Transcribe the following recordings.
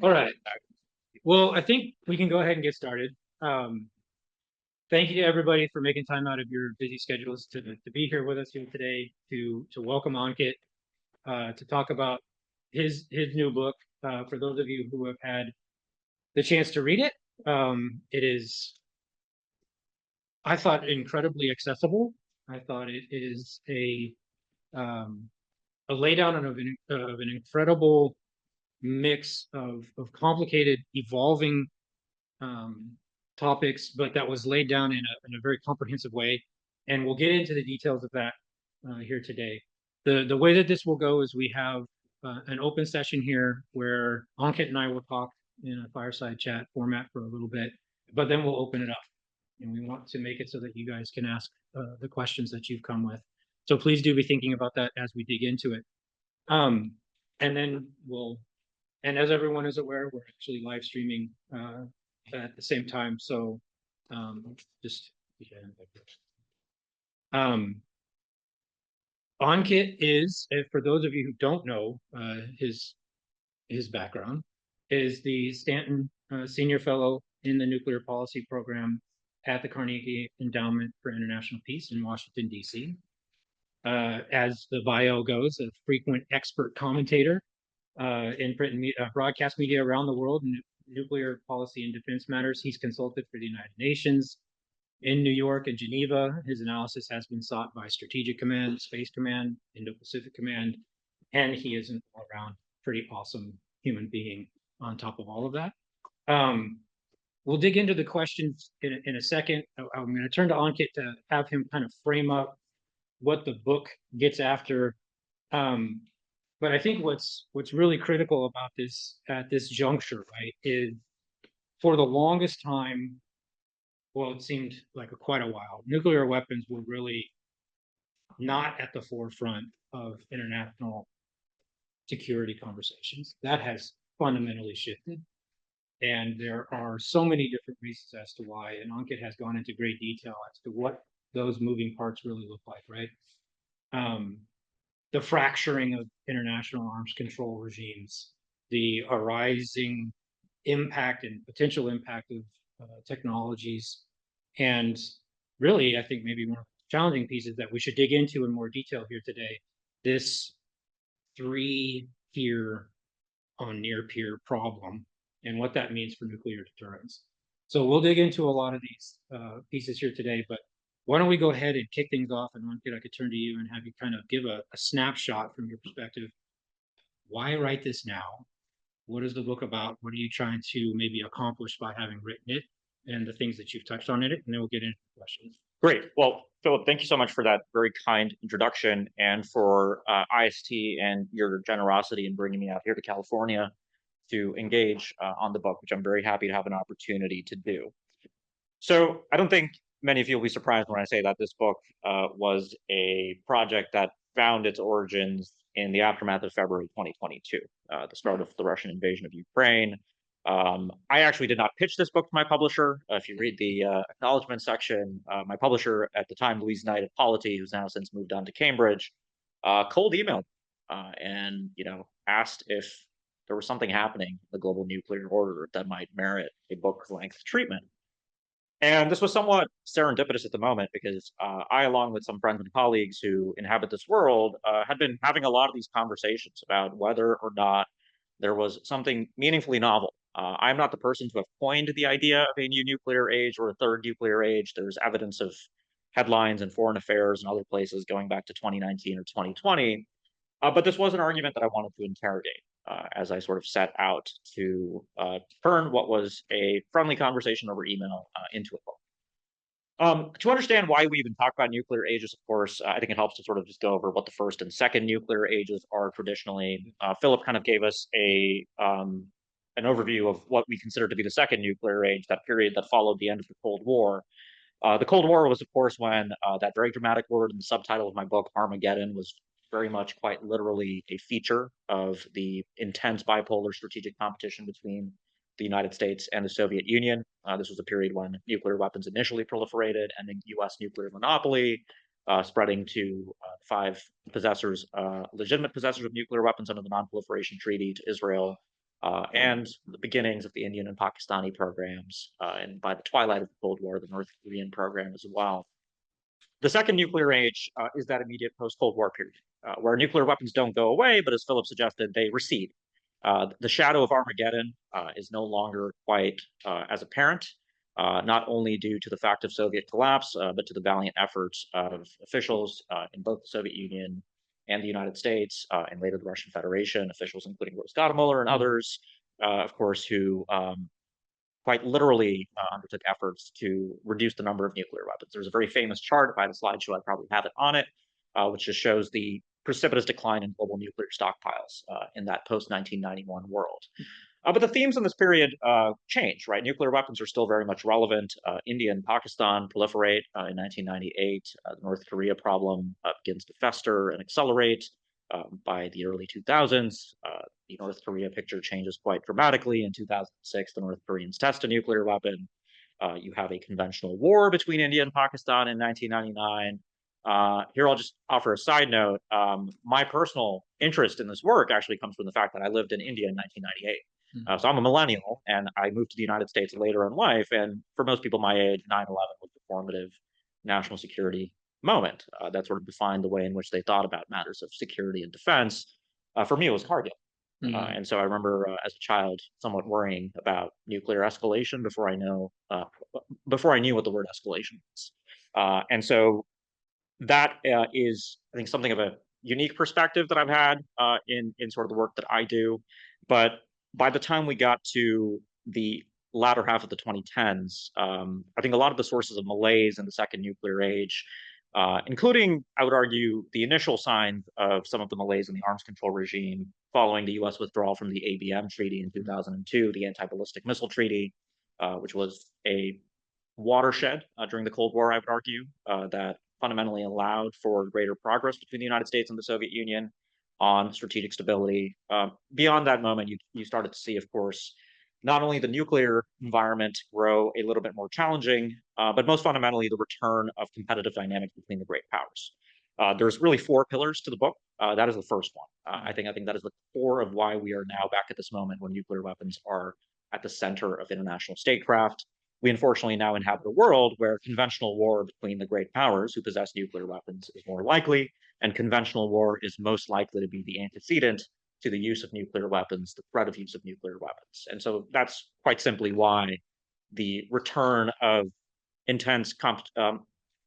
All right. Well, I think we can go ahead and get started. Um, Thank you to everybody for making time out of your busy schedules to be here with us here today, to welcome Ankit, to talk about his new book. For those of you who have had the chance to read it, it is, I thought, incredibly accessible. I thought it is um, a laydown of an incredible mix of complicated, evolving um, topics, but that was laid down in a very comprehensive way. And we'll get into the details of that here today. The way that this will go is we have an open session here where Ankit and I will talk in a fireside chat format for a little bit, but then we'll open it up. And we want to make it so that you guys can ask the questions that you've come with. So please do be thinking about that as we dig into it. And then and as everyone is aware, we're actually live streaming at the same time. So just um, Ankit is, for those of you who don't know his background, is the Stanton Senior Fellow in the Nuclear Policy Program at the Carnegie Endowment for International Peace in Washington, D.C. As the bio goes, a frequent expert commentator in print and broadcast media around the world in nuclear policy and defense matters. He's consulted for the United Nations in New York and Geneva. His analysis has been sought by Strategic Command, Space Command, Indo-Pacific Command, and he is an all-around pretty awesome human being on top of all of that. We'll dig into the questions in a second. I'm going to turn to Ankit to have him kind of frame up what the book gets after. But I think what's really critical about this at this juncture, right, is for the longest time, well, it seemed like quite a while, nuclear weapons were really not at the forefront of international security conversations. That has fundamentally shifted. And there are so many different reasons as to why, and Ankit has gone into great detail as to what those moving parts really look like, right? The fracturing of international arms control regimes, the arising impact and potential impact of technologies, and really, I think maybe one of the challenging pieces that we should dig into in more detail here today, this three-peer on near-peer problem and what that means for nuclear deterrence. So we'll dig into a lot of these pieces here today, but why don't we go ahead and kick things off, and Ankit, I could turn to you and have you kind of give a snapshot from your perspective. Why write this now? What is the book about? What are you trying to maybe accomplish by having written it, and the things that you've touched on in it? And then we'll get into the questions. Great. Well, Philip, thank you so much for that very kind introduction and for IST and your generosity in bringing me out here to California to engage on the book, which I'm very happy to have an opportunity to do. So I don't think many of you will be surprised when I say that this book was a project that found its origins in the aftermath of February 2022, the start of the Russian invasion of Ukraine. I actually did not pitch this book to my publisher. If you read the acknowledgement section, my publisher at the time, Louise Knight of Polity, who's now since moved on to Cambridge, cold emailed and asked if there was something happening in the global nuclear order that might merit a book-length treatment. And this was somewhat serendipitous at the moment because I, along with some friends and colleagues who inhabit this world, had been having a lot of these conversations about whether or not there was something meaningfully novel. I'm not the person to have coined the idea of a new nuclear age or a third nuclear age. There's evidence of headlines in Foreign Affairs and other places going back to 2019 or 2020. But this was an argument that I wanted to interrogate as I sort of set out to turn what was a friendly conversation over email into a book. To understand why we even talk about nuclear ages, of course, I think it helps to sort of just go over what the first and second nuclear ages are traditionally. Philip kind of gave us an overview of what we consider to be the second nuclear age, that period that followed the end of the Cold War. The Cold War was, of course, when that very dramatic word in the subtitle of my book, Armageddon, was very much quite literally a feature of the intense bipolar strategic competition between the United States and the Soviet Union. This was a period when nuclear weapons initially proliferated, ending U.S. nuclear monopoly, spreading to 5 possessors, legitimate possessors of nuclear weapons under the Non-Proliferation Treaty, to Israel, and the beginnings of the Indian and Pakistani programs, and by the twilight of the Cold War, the North Korean program as well. The second nuclear age is that immediate post-Cold War period, where nuclear weapons don't go away, but as Philip suggested, they recede. The shadow of Armageddon is no longer quite as apparent, not only due to the fact of Soviet collapse, but to the valiant efforts of officials in both the Soviet Union and the United States, and later the Russian Federation, officials including Rosgotmuller and others, of course, who quite literally undertook efforts to reduce the number of nuclear weapons. There's a very famous chart. If I had a slideshow, I'd probably have it on it, which just shows the precipitous decline in global nuclear stockpiles in that post-1991 world. But the themes in this period change, right? Nuclear weapons are still very much relevant. India and Pakistan proliferate in 1998. The North Korea problem begins to fester and accelerate. By the early 2000s, the North Korea picture changes quite dramatically. In 2006, the North Koreans test a nuclear weapon. You have a conventional war between India and Pakistan in 1999. Here, I'll just offer a side note. My personal interest in this work actually comes from the fact that I lived in India in 1998. So I'm a millennial, and I moved to the United States later in life. And for most people my age, 9/11 was the formative national security moment that sort of defined the way in which they thought about matters of security and defense. For me, it was Cargill. And so I remember as a child somewhat worrying about nuclear escalation before I knew what the word escalation was. And so that is, I think, something of a unique perspective that I've had in sort of the work that I do. But by the time we got to the latter half of the 2010s, I think a lot of the sources of malaise in the second nuclear age, including, I would argue, the initial signs of some of the malaise in the arms control regime following the US withdrawal from the ABM Treaty in 2002, the Anti-Ballistic Missile Treaty, which was a watershed during the Cold War, I would argue, that fundamentally allowed for greater progress between the United States and the Soviet Union on strategic stability. Beyond that moment, you started to see, of course, not only the nuclear environment grow a little bit more challenging, but most fundamentally, the return of competitive dynamics between the great powers. There's really four pillars to the book. That is the first one. I think that is the core of why we are now back at this moment when nuclear weapons are at the center of international statecraft. We unfortunately now inhabit a world where conventional war between the great powers who possess nuclear weapons is more likely, and conventional war is most likely to be the antecedent to the use of nuclear weapons, the threat of use of nuclear weapons. And so that's quite simply why the return of intense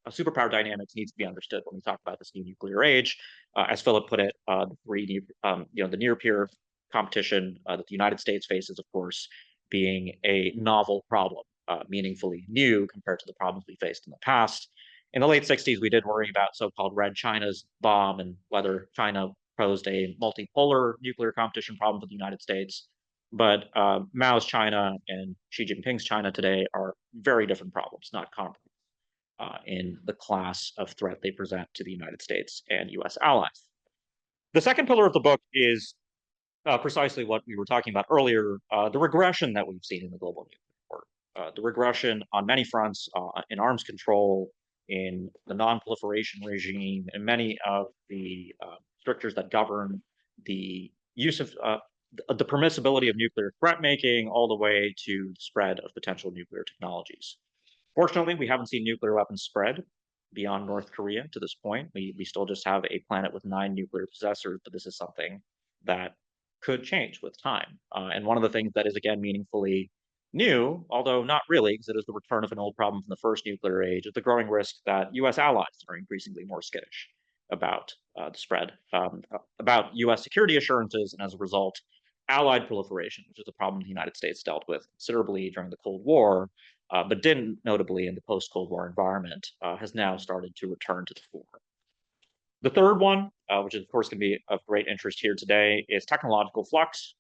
superpower dynamics needs to be understood when we talk about this new nuclear age. As Philip put it, the near peer competition that the United States faces, of course, being a novel problem, meaningfully new compared to the problems we faced in the past. In the late 60s, we did worry about so-called Red China's bomb and whether China posed a multipolar nuclear competition problem for the United States. But Mao's China and Xi Jinping's China today are very different problems, not comparable in the class of threat they present to the United States and US allies. The second pillar of the book is precisely what we were talking about earlier, the regression that we've seen in the global nuclear war. The regression on many fronts in arms control, in the non-proliferation regime, and many of the strictures that govern the use of the permissibility of nuclear threat making, all the way to the spread of potential nuclear technologies. Fortunately, we haven't seen nuclear weapons spread beyond North Korea to this point. We still just have a planet with 9 nuclear possessors, but this is something that could change with time. And one of the things that is, again, meaningfully new, although not really, because it is the return of an old problem from the first nuclear age, is the growing risk that US allies are increasingly more skittish about the spread, about US security assurances, and as a result, allied proliferation, which is a problem the United States dealt with considerably during the Cold War, but didn't notably in the post-Cold War environment, has now started to return to the fore. The third one, which of course can be of great interest here today, is technological flux.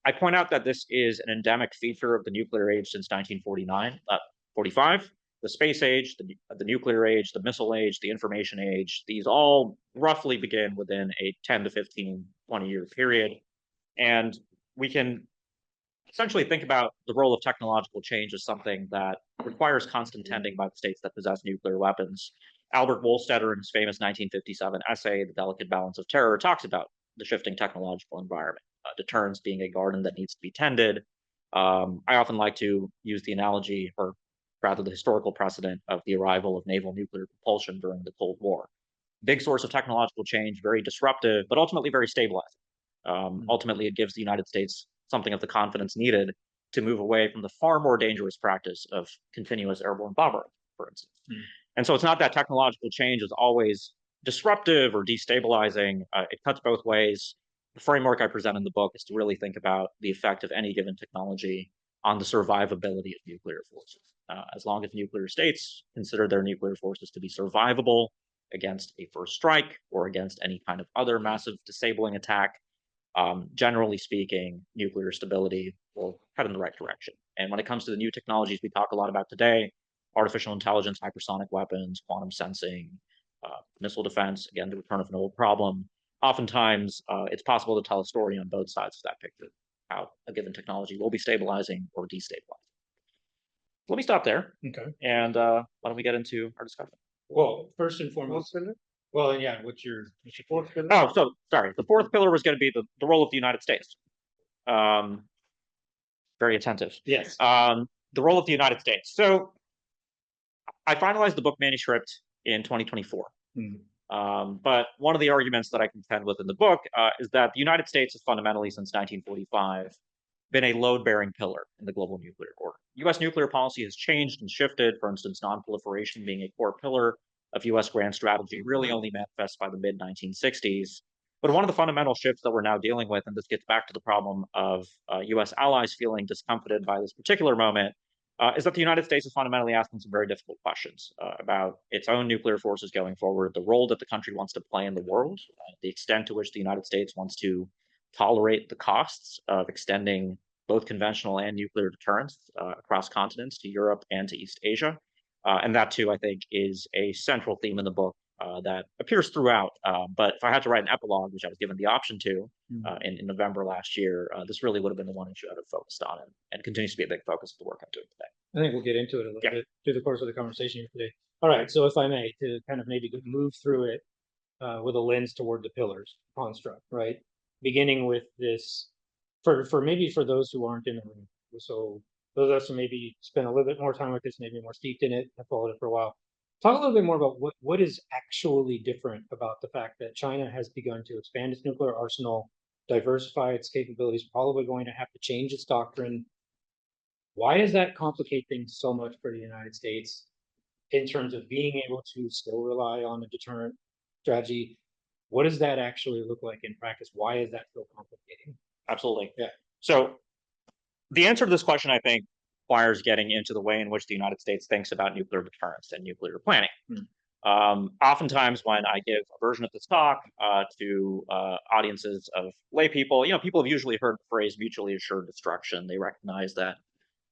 I point out that this is an endemic feature of the nuclear age since 1945. The space age, the nuclear age, the missile age, the information age, these all roughly begin within a 10 to 15, 20-year period. And we can essentially think about the role of technological change as something that requires constant tending by the states that possess nuclear weapons. Albert Wohlstetter, in his famous 1957 essay, The Delicate Balance of Terror, talks about the shifting technological environment deterrence being a garden that needs to be tended. I often like to use the analogy, or rather the historical precedent, of the arrival of naval nuclear propulsion during the Cold War. Big source of technological change, very disruptive, but ultimately very stabilizing. Ultimately, it gives the United States something of the confidence needed to move away from the far more dangerous practice of continuous airborne bombardment, for instance. And so it's not that technological change is always disruptive or destabilizing. It cuts both ways. The framework I present in the book is to really think about the effect of any given technology on the survivability of nuclear forces. As long as nuclear states consider their nuclear forces to be survivable against a first strike or against any kind of other massive disabling attack, generally speaking, nuclear stability will head in the right direction. And when it comes to the new technologies we talk a lot about today, artificial intelligence, hypersonic weapons, quantum sensing, missile defense, again, the return of an old problem, oftentimes it's possible to tell a story on both sides of that picture, how a given technology will be stabilizing or destabilizing. Let me stop there. Okay. And why don't we get into our discussion? Well, first and foremost, well, yeah, what's your fourth pillar? Oh, so sorry. The fourth pillar was going to be the role of the United States. Very attentive. Yes. The role of the United States. So I finalized the book manuscript in 2024. But one of the arguments that I contend with in the book is that the United States has fundamentally, since 1945, been a load-bearing pillar in the global nuclear order. U.S. nuclear policy has changed and shifted. For instance, non-proliferation being a core pillar of U.S. grand strategy really only manifests by the mid-1960s. But one of the fundamental shifts that we're now dealing with, and this gets back to the problem of U.S. allies feeling discomfited by this particular moment, is that the United States is fundamentally asking some very difficult questions about its own nuclear forces going forward, the role that the country wants to play in the world, the extent to which the United States wants to tolerate the costs of extending both conventional and nuclear deterrence across continents to Europe and to East Asia. And that, too, I think, is a central theme in the book that appears throughout. But if I had to write an epilogue, which I was given the option to in November last year, this really would have been the one issue I'd have focused on, and continues to be a big focus of the work I'm doing today. I think we'll get into it a little bit through the course of the conversation here today. All right, so if I may, to kind of maybe move through it with a lens toward the pillars construct, right? Beginning with this, for those who aren't in the room. So those of us who maybe spend a little bit more time with this, maybe more steeped in it, have followed it for a while. Talk a little bit more about what is actually different about the fact that China has begun to expand its nuclear arsenal, diversify its capabilities, probably going to have to change its doctrine. Why does that complicate things so much for the United States in terms of being able to still rely on a deterrent strategy? What does that actually look like in practice? Why is that so complicating? Absolutely. Yeah. So the answer to this question, I think, requires getting into the way in which the United States thinks about nuclear deterrence and nuclear planning. Oftentimes when I give a version of this talk to audiences of lay people, people have usually heard the phrase mutually assured destruction. They recognize that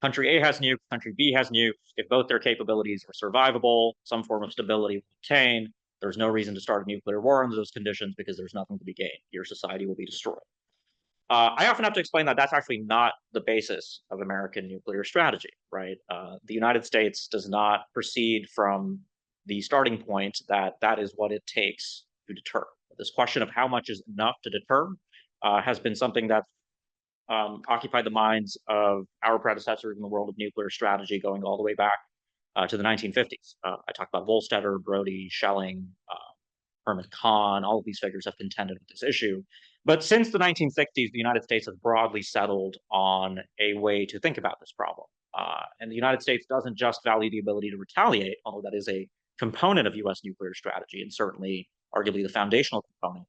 country A has nukes, country B has nukes. If both their capabilities are survivable, some form of stability will obtain, there's no reason to start a nuclear war under those conditions because there's nothing to be gained. Your society will be destroyed. I often have to explain that that's actually not the basis of American nuclear strategy, right? The United States does not proceed from the starting point that that is what it takes to deter. This question of how much is enough to deter has been something that's occupied the minds of our predecessors in the world of nuclear strategy going all the way back to the 1950s. I talked about Volstetter, Brody, Schelling, Herman Kahn, all of these figures have contended with this issue. But since the 1960s, the United States has broadly settled on a way to think about this problem. And the United States doesn't just value the ability to retaliate, although that is a component of US nuclear strategy and certainly arguably the foundational component.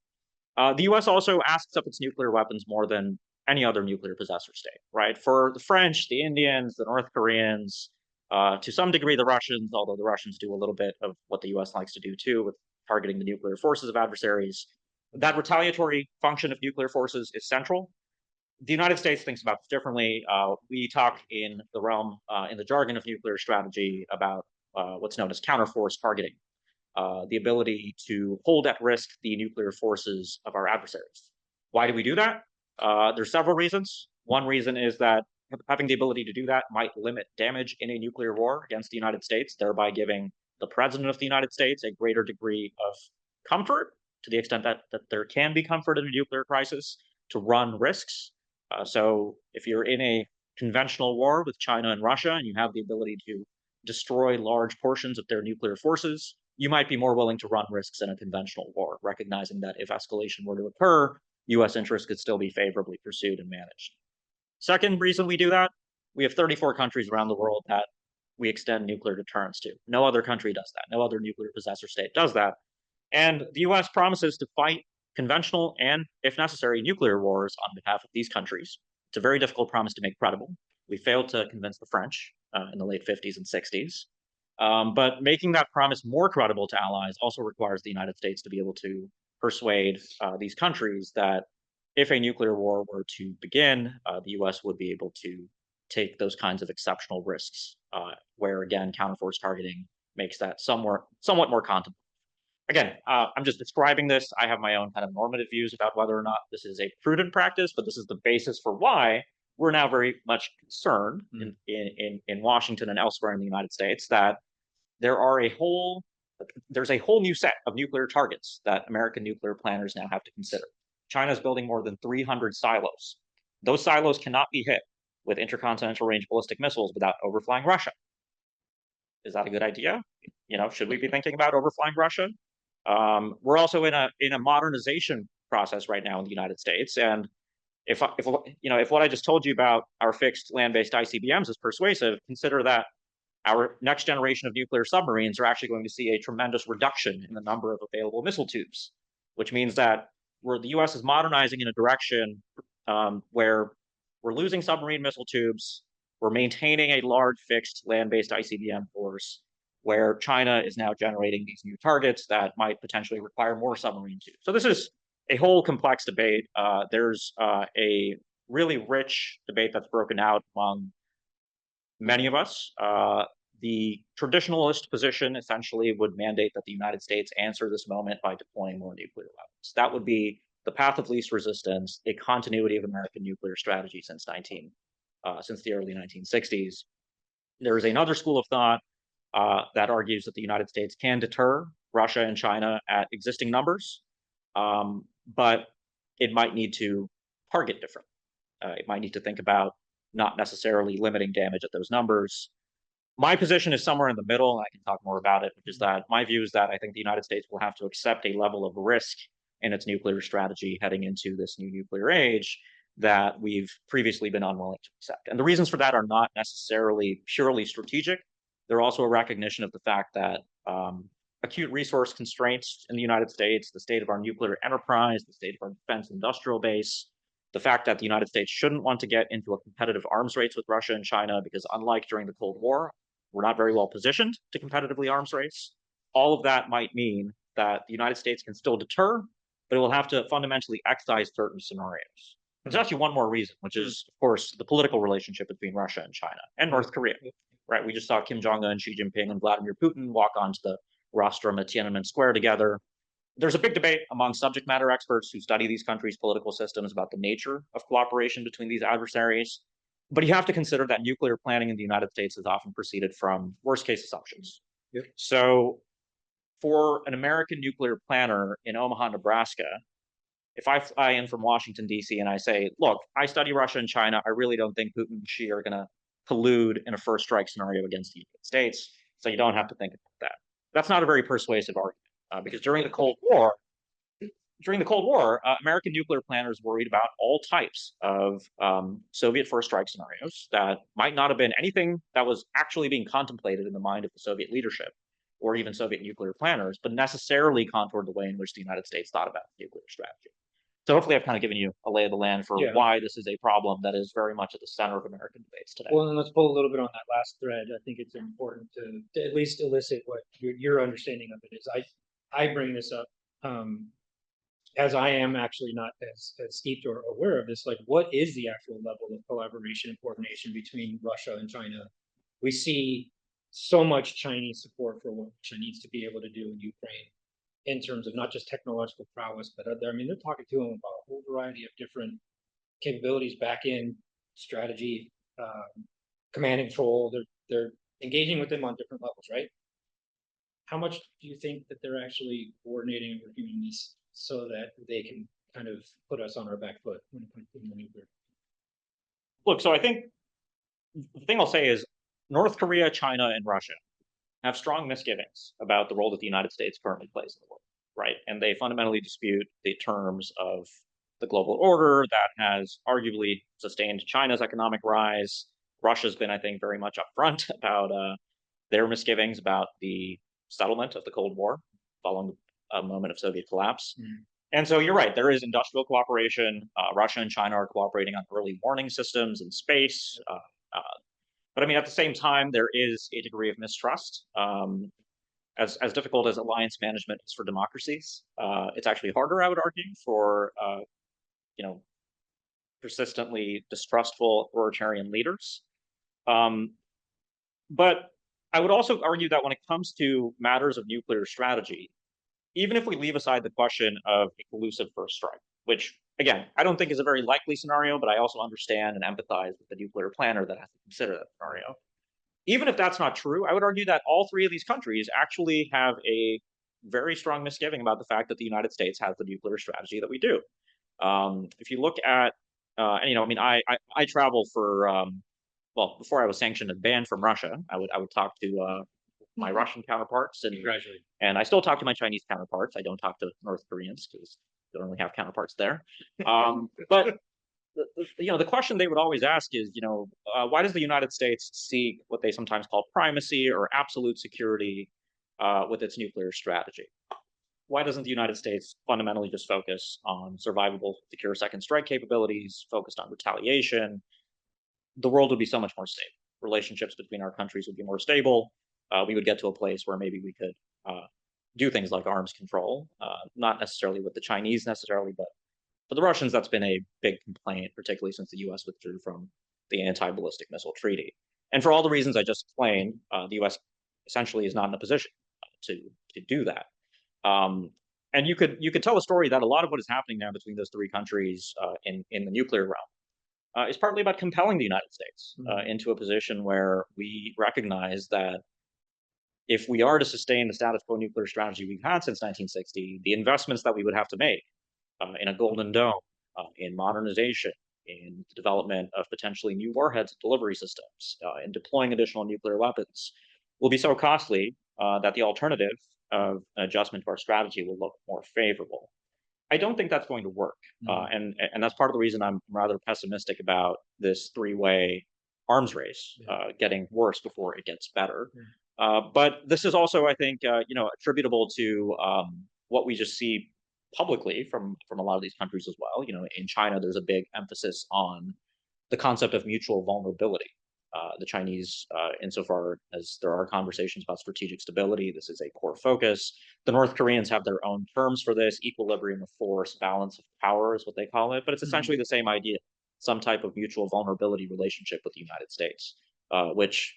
The US also asks of its nuclear weapons more than any other nuclear possessor state, right? For the French, the Indians, the North Koreans, to some degree the Russians, although the Russians do a little bit of what the US likes to do too with targeting the nuclear forces of adversaries. That retaliatory function of nuclear forces is central. The United States thinks about this differently. We talk in the realm, in the jargon of nuclear strategy about what's known as counterforce targeting, the ability to hold at risk the nuclear forces of our adversaries. Why do we do that? There's several reasons. One reason is that having the ability to do that might limit damage in a nuclear war against the United States, thereby giving the president of the United States a greater degree of comfort, to the extent that there can be comfort in a nuclear crisis, to run risks. So if you're in a conventional war with China and Russia, and you have the ability to destroy large portions of their nuclear forces, you might be more willing to run risks in a conventional war, recognizing that if escalation were to occur, US interests could still be favorably pursued and managed. Second reason we do that, we have 34 countries around the world that we extend nuclear deterrence to. No other country does that. No other nuclear possessor state does that. And the US promises to fight conventional and, if necessary, nuclear wars on behalf of these countries. It's a very difficult promise to make credible. We failed to convince the French in the late 50s and 60s. But making that promise more credible to allies also requires the United States to be able to persuade these countries that if a nuclear war were to begin, the US would be able to take those kinds of exceptional risks, where, again, counterforce targeting makes that somewhat more contemplated. Again, I'm just describing this. I have my own kind of normative views about whether or not this is a prudent practice, but this is the basis for why we're now very much concerned in Washington and elsewhere in the United States that there's a whole new set of nuclear targets that American nuclear planners now have to consider. China's building more than 300 silos. Those silos cannot be hit with intercontinental range ballistic missiles without overflying Russia. Is that a good idea? Should we be thinking about overflying Russia? We're also in a modernization process right now in the United States, and if what I just told you about our fixed land-based ICBMs is persuasive, consider that our next generation of nuclear submarines are actually going to see a tremendous reduction in the number of available missile tubes, which means that the U.S. is modernizing in a direction where we're losing submarine missile tubes, we're maintaining a large fixed land-based ICBM force, where China is now generating these new targets that might potentially require more submarine tubes. So this is a whole complex debate. There's a really rich debate that's broken out among many of us. The traditionalist position essentially would mandate that the United States answer this moment by deploying more nuclear weapons. That would be the path of least resistance, a continuity of American nuclear strategy since the early 1960s. There is another school of thought that argues that the United States can deter Russia and China at existing numbers, but it might need to target differently. It might need to think about not necessarily limiting damage at those numbers. My position is somewhere in the middle, and I can talk more about it, which is that my view is that I think the United States will have to accept a level of risk in its nuclear strategy heading into this new nuclear age that we've previously been unwilling to accept. And the reasons for that are not necessarily purely strategic. They're also a recognition of the fact that acute resource constraints in the United States, the state of our nuclear enterprise, the state of our defense industrial base, the fact that the United States shouldn't want to get into a competitive arms race with Russia and China because, unlike during the Cold War, we're not very well positioned to competitively arms race. All of that might mean that the United States can still deter, but it will have to fundamentally excise certain scenarios. There's actually one more reason, which is, of course, the political relationship between Russia and China and North Korea. Right? We just saw Kim Jong-un, Xi Jinping, and Vladimir Putin walk onto the rostrum at Tiananmen Square together. There's a big debate among subject matter experts who study these countries' political systems about the nature of cooperation between these adversaries. But you have to consider that nuclear planning in the United States has often proceeded from worst-case assumptions. Yep. So for an American nuclear planner in Omaha, Nebraska, if I fly in from Washington, D.C., and I say, look, I study Russia and China, I really don't think Putin and Xi are going to collude in a first strike scenario against the United States, so you don't have to think about that. That's not a very persuasive argument, because during the Cold War, American nuclear planners worried about all types of Soviet first strike scenarios that might not have been anything that was actually being contemplated in the mind of the Soviet leadership or even Soviet nuclear planners, but necessarily contoured the way in which the United States thought about nuclear strategy. So hopefully I've kind of given you a lay of the land for why this is a problem that is very much at the center of American debates today. Well, and let's pull a little bit on that last thread. I think it's important to at least elicit what your understanding of it is. I bring this up as I am actually not as steeped or aware of this. Like, what is the actual level of collaboration and coordination between Russia and China? We see so much Chinese support for what Russia needs to be able to do in Ukraine, in terms of not just technological prowess, but other. I mean, they're talking to them about a whole variety of different capabilities, back in strategy, command and control. They're engaging with them on different levels, right? How much do you think that they're actually coordinating and working on this so that they can kind of put us on our back foot when it comes to the nuclear. Look, so I think the thing I'll say is North Korea, China, and Russia have strong misgivings about the role that the United States currently plays in the world, right? And they fundamentally dispute the terms of the global order that has arguably sustained China's economic rise. Russia's been, I think, very much upfront about their misgivings about the settlement of the Cold War following a moment of Soviet collapse. Mm. And so you're right, there is industrial cooperation. Russia and China are cooperating on early warning systems in space. Uh, but I mean, at the same time, there is a degree of mistrust. As difficult as alliance management is for democracies, it's actually harder, I would argue, for you know, persistently distrustful authoritarian leaders. But I would also argue that when it comes to matters of nuclear strategy, even if we leave aside the question of a collusive first strike, which again, I don't think is a very likely scenario, but I also understand and empathize with the nuclear planner that has to consider that scenario. Even if that's not true, I would argue that all three of these countries actually have a very strong misgiving about the fact that the United States has the nuclear strategy that we do. If you look at, and, I mean, I travel for, well, before I was sanctioned and banned from Russia, I would talk to my Russian counterparts, and I still talk to my Chinese counterparts. I don't talk to North Koreans because they don't really have counterparts there. But the question they would always ask is, why does the United States seek what they sometimes call primacy or absolute security with its nuclear strategy? Why doesn't the United States fundamentally just focus on survivable, secure second strike capabilities, focused on retaliation? The world would be so much more stable. Relationships between our countries would be more stable. We would get to a place where maybe we could do things like arms control, not necessarily with the Chinese necessarily, but for the Russians, that's been a big complaint, particularly since the U.S. withdrew from the anti-ballistic missile treaty. And for all the reasons I just explained, the U.S. essentially is not in a position to do that. And you could tell a story that a lot of what is happening now between those three countries in the nuclear realm is partly about compelling the United States into a position where we recognize that if we are to sustain the status quo nuclear strategy we've had since 1960, the investments that we would have to make in a golden dome, in modernization, in the development of potentially new warheads and delivery systems, in deploying additional nuclear weapons, will be so costly that the alternative of an adjustment to our strategy will look more favorable. I don't think that's going to work, and that's part of the reason I'm rather pessimistic about this three-way arms race getting worse before it gets better. But this is also, I think, attributable to what we just see publicly from a lot of these countries as well. In China, there's a big emphasis on the concept of mutual vulnerability. The Chinese, insofar as there are conversations about strategic stability, this is a core focus. The North Koreans have their own terms for this. Equilibrium of force, balance of power is what they call it, but it's essentially the same idea, some type of mutual vulnerability relationship with the United States, which,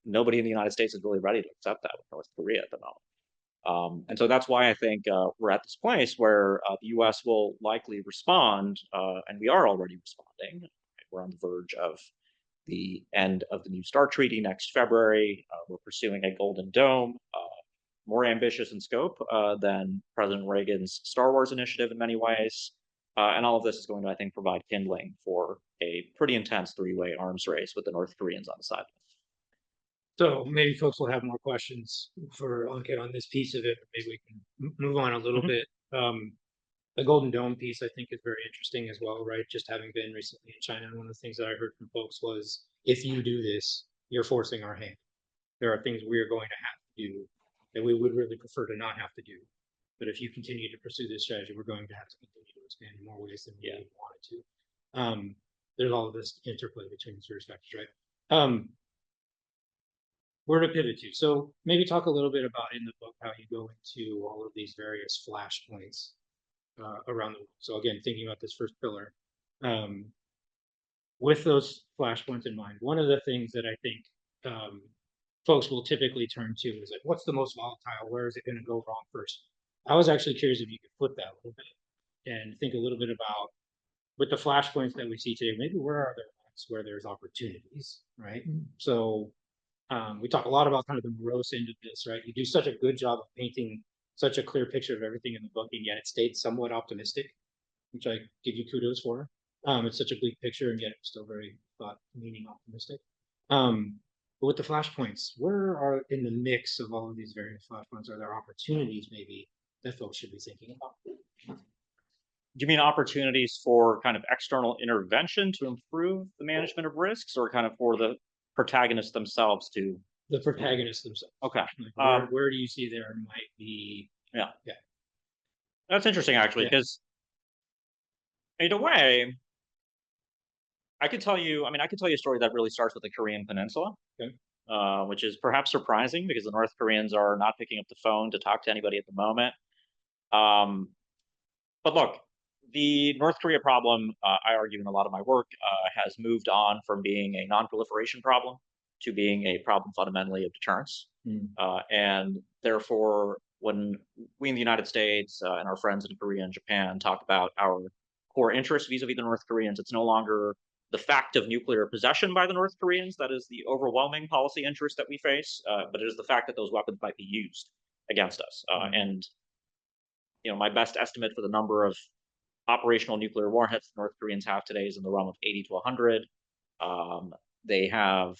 nobody in the United States is really ready to accept that with North Korea at the moment. And so that's why I think we're at this place where the U.S. will likely respond, and we are already responding. We're on the verge of the end of the New START treaty next February. We're pursuing a Golden Dome, more ambitious in scope than President Reagan's Star Wars initiative in many ways. And all of this is going to, I think, provide kindling for a pretty intense three-way arms race with the North Koreans on the side. So maybe folks will have more questions for Ankit on this piece of it. Maybe we can move on a little bit. The Golden Dome piece, I think, is very interesting as well, right? Just having been recently in China, one of the things that I heard from folks was, if you do this, you're forcing our hand. There are things we're going to have to do that we would really prefer to not have to do. But if you continue to pursue this strategy, we're going to have to continue to expand in more ways than we wanted to. There's all of this interplay between these various factors, right? Where to pivot to. So maybe talk a little bit about in the book how you go into all of these various flashpoints around the world. So again, thinking about this first pillar, with those flashpoints in mind, one of the things that I think folks will typically turn to is like, what's the most volatile? Where is it going to go wrong first? I was actually curious if you could flip that a little bit and think a little bit about, with the flashpoints that we see today, maybe where are there ones where there's opportunities, right? So we talk a lot about kind of the morose end of this, right? You do such a good job of painting such a clear picture of everything in the book, and yet it stayed somewhat optimistic, which I give you kudos for. It's such a bleak picture, and yet it's still very thought-meaning optimistic. But with the flashpoints, where are in the mix of all of these various flashpoints, are there opportunities maybe that folks should be thinking about? Do you mean opportunities for kind of external intervention to improve the management of risks, or kind of for the protagonists themselves to? The protagonists themselves. Okay. Like where do you see there might be? Yeah. Yeah. That's interesting, actually, Yeah. because in a way, I could tell you. I mean, I could tell you a story that really starts with the Korean Peninsula, Okay. which is perhaps surprising because the North Koreans are not picking up the phone to talk to anybody at the moment. Um, but look, the North Korea problem, I argue in a lot of my work, has moved on from being a non-proliferation problem to being a problem fundamentally of deterrence. And therefore, when we in the United States and our friends in Korea and Japan talk about our core interests vis-a-vis the North Koreans, it's no longer the fact of nuclear possession by the North Koreans that is the overwhelming policy interest that we face, but it is the fact that those weapons might be used against us. And my best estimate for the number of operational nuclear warheads the North Koreans have today is in the realm of 80 to 100. They have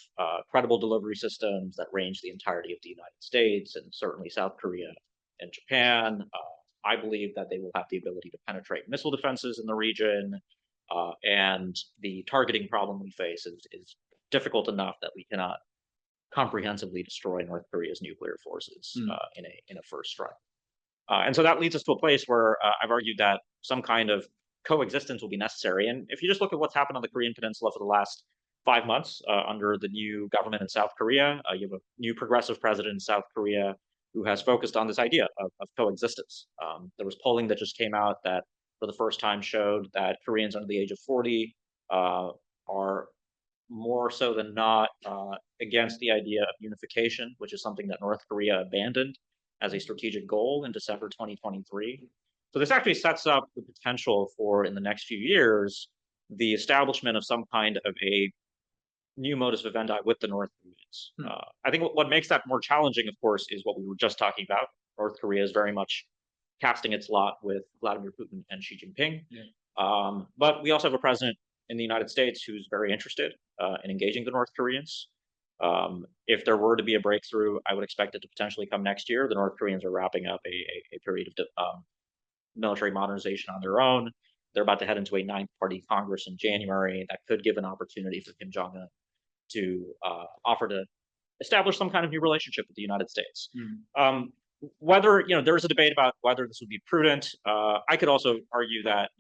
credible delivery systems that range the entirety of the United States and certainly South Korea and Japan. I believe that they will have the ability to penetrate missile defenses in the region. And the targeting problem we face is difficult enough that we cannot comprehensively destroy North Korea's nuclear forces in a first strike. And so that leads us to a place where I've argued that some kind of coexistence will be necessary. And if you just look at what's happened on the Korean Peninsula for the last 5 months under the new government in South Korea, you have a new progressive president in South Korea who has focused on this idea of coexistence. There was polling that just came out that for the first time showed that Koreans under the age of 40 are more so than not against the idea of unification, which is something that North Korea abandoned as a strategic goal in December 2023. So this actually sets up the potential for, in the next few years, the establishment of some kind of a new modus vivendi with the North Koreans. I think what makes that more challenging, of course, is what we were just talking about. North Korea is very much casting its lot with Vladimir Putin and Xi Jinping. But we also have a president in the United States who's very interested in engaging the North Koreans. If there were to be a breakthrough, I would expect it to potentially come next year. The North Koreans are wrapping up a period of military modernization on their own. They're about to head into a ninth party Congress in January that could give an opportunity for Kim Jong-un to offer to establish some kind of new relationship with the United States. Whether, there's a debate about whether this would be prudent. I could also argue that,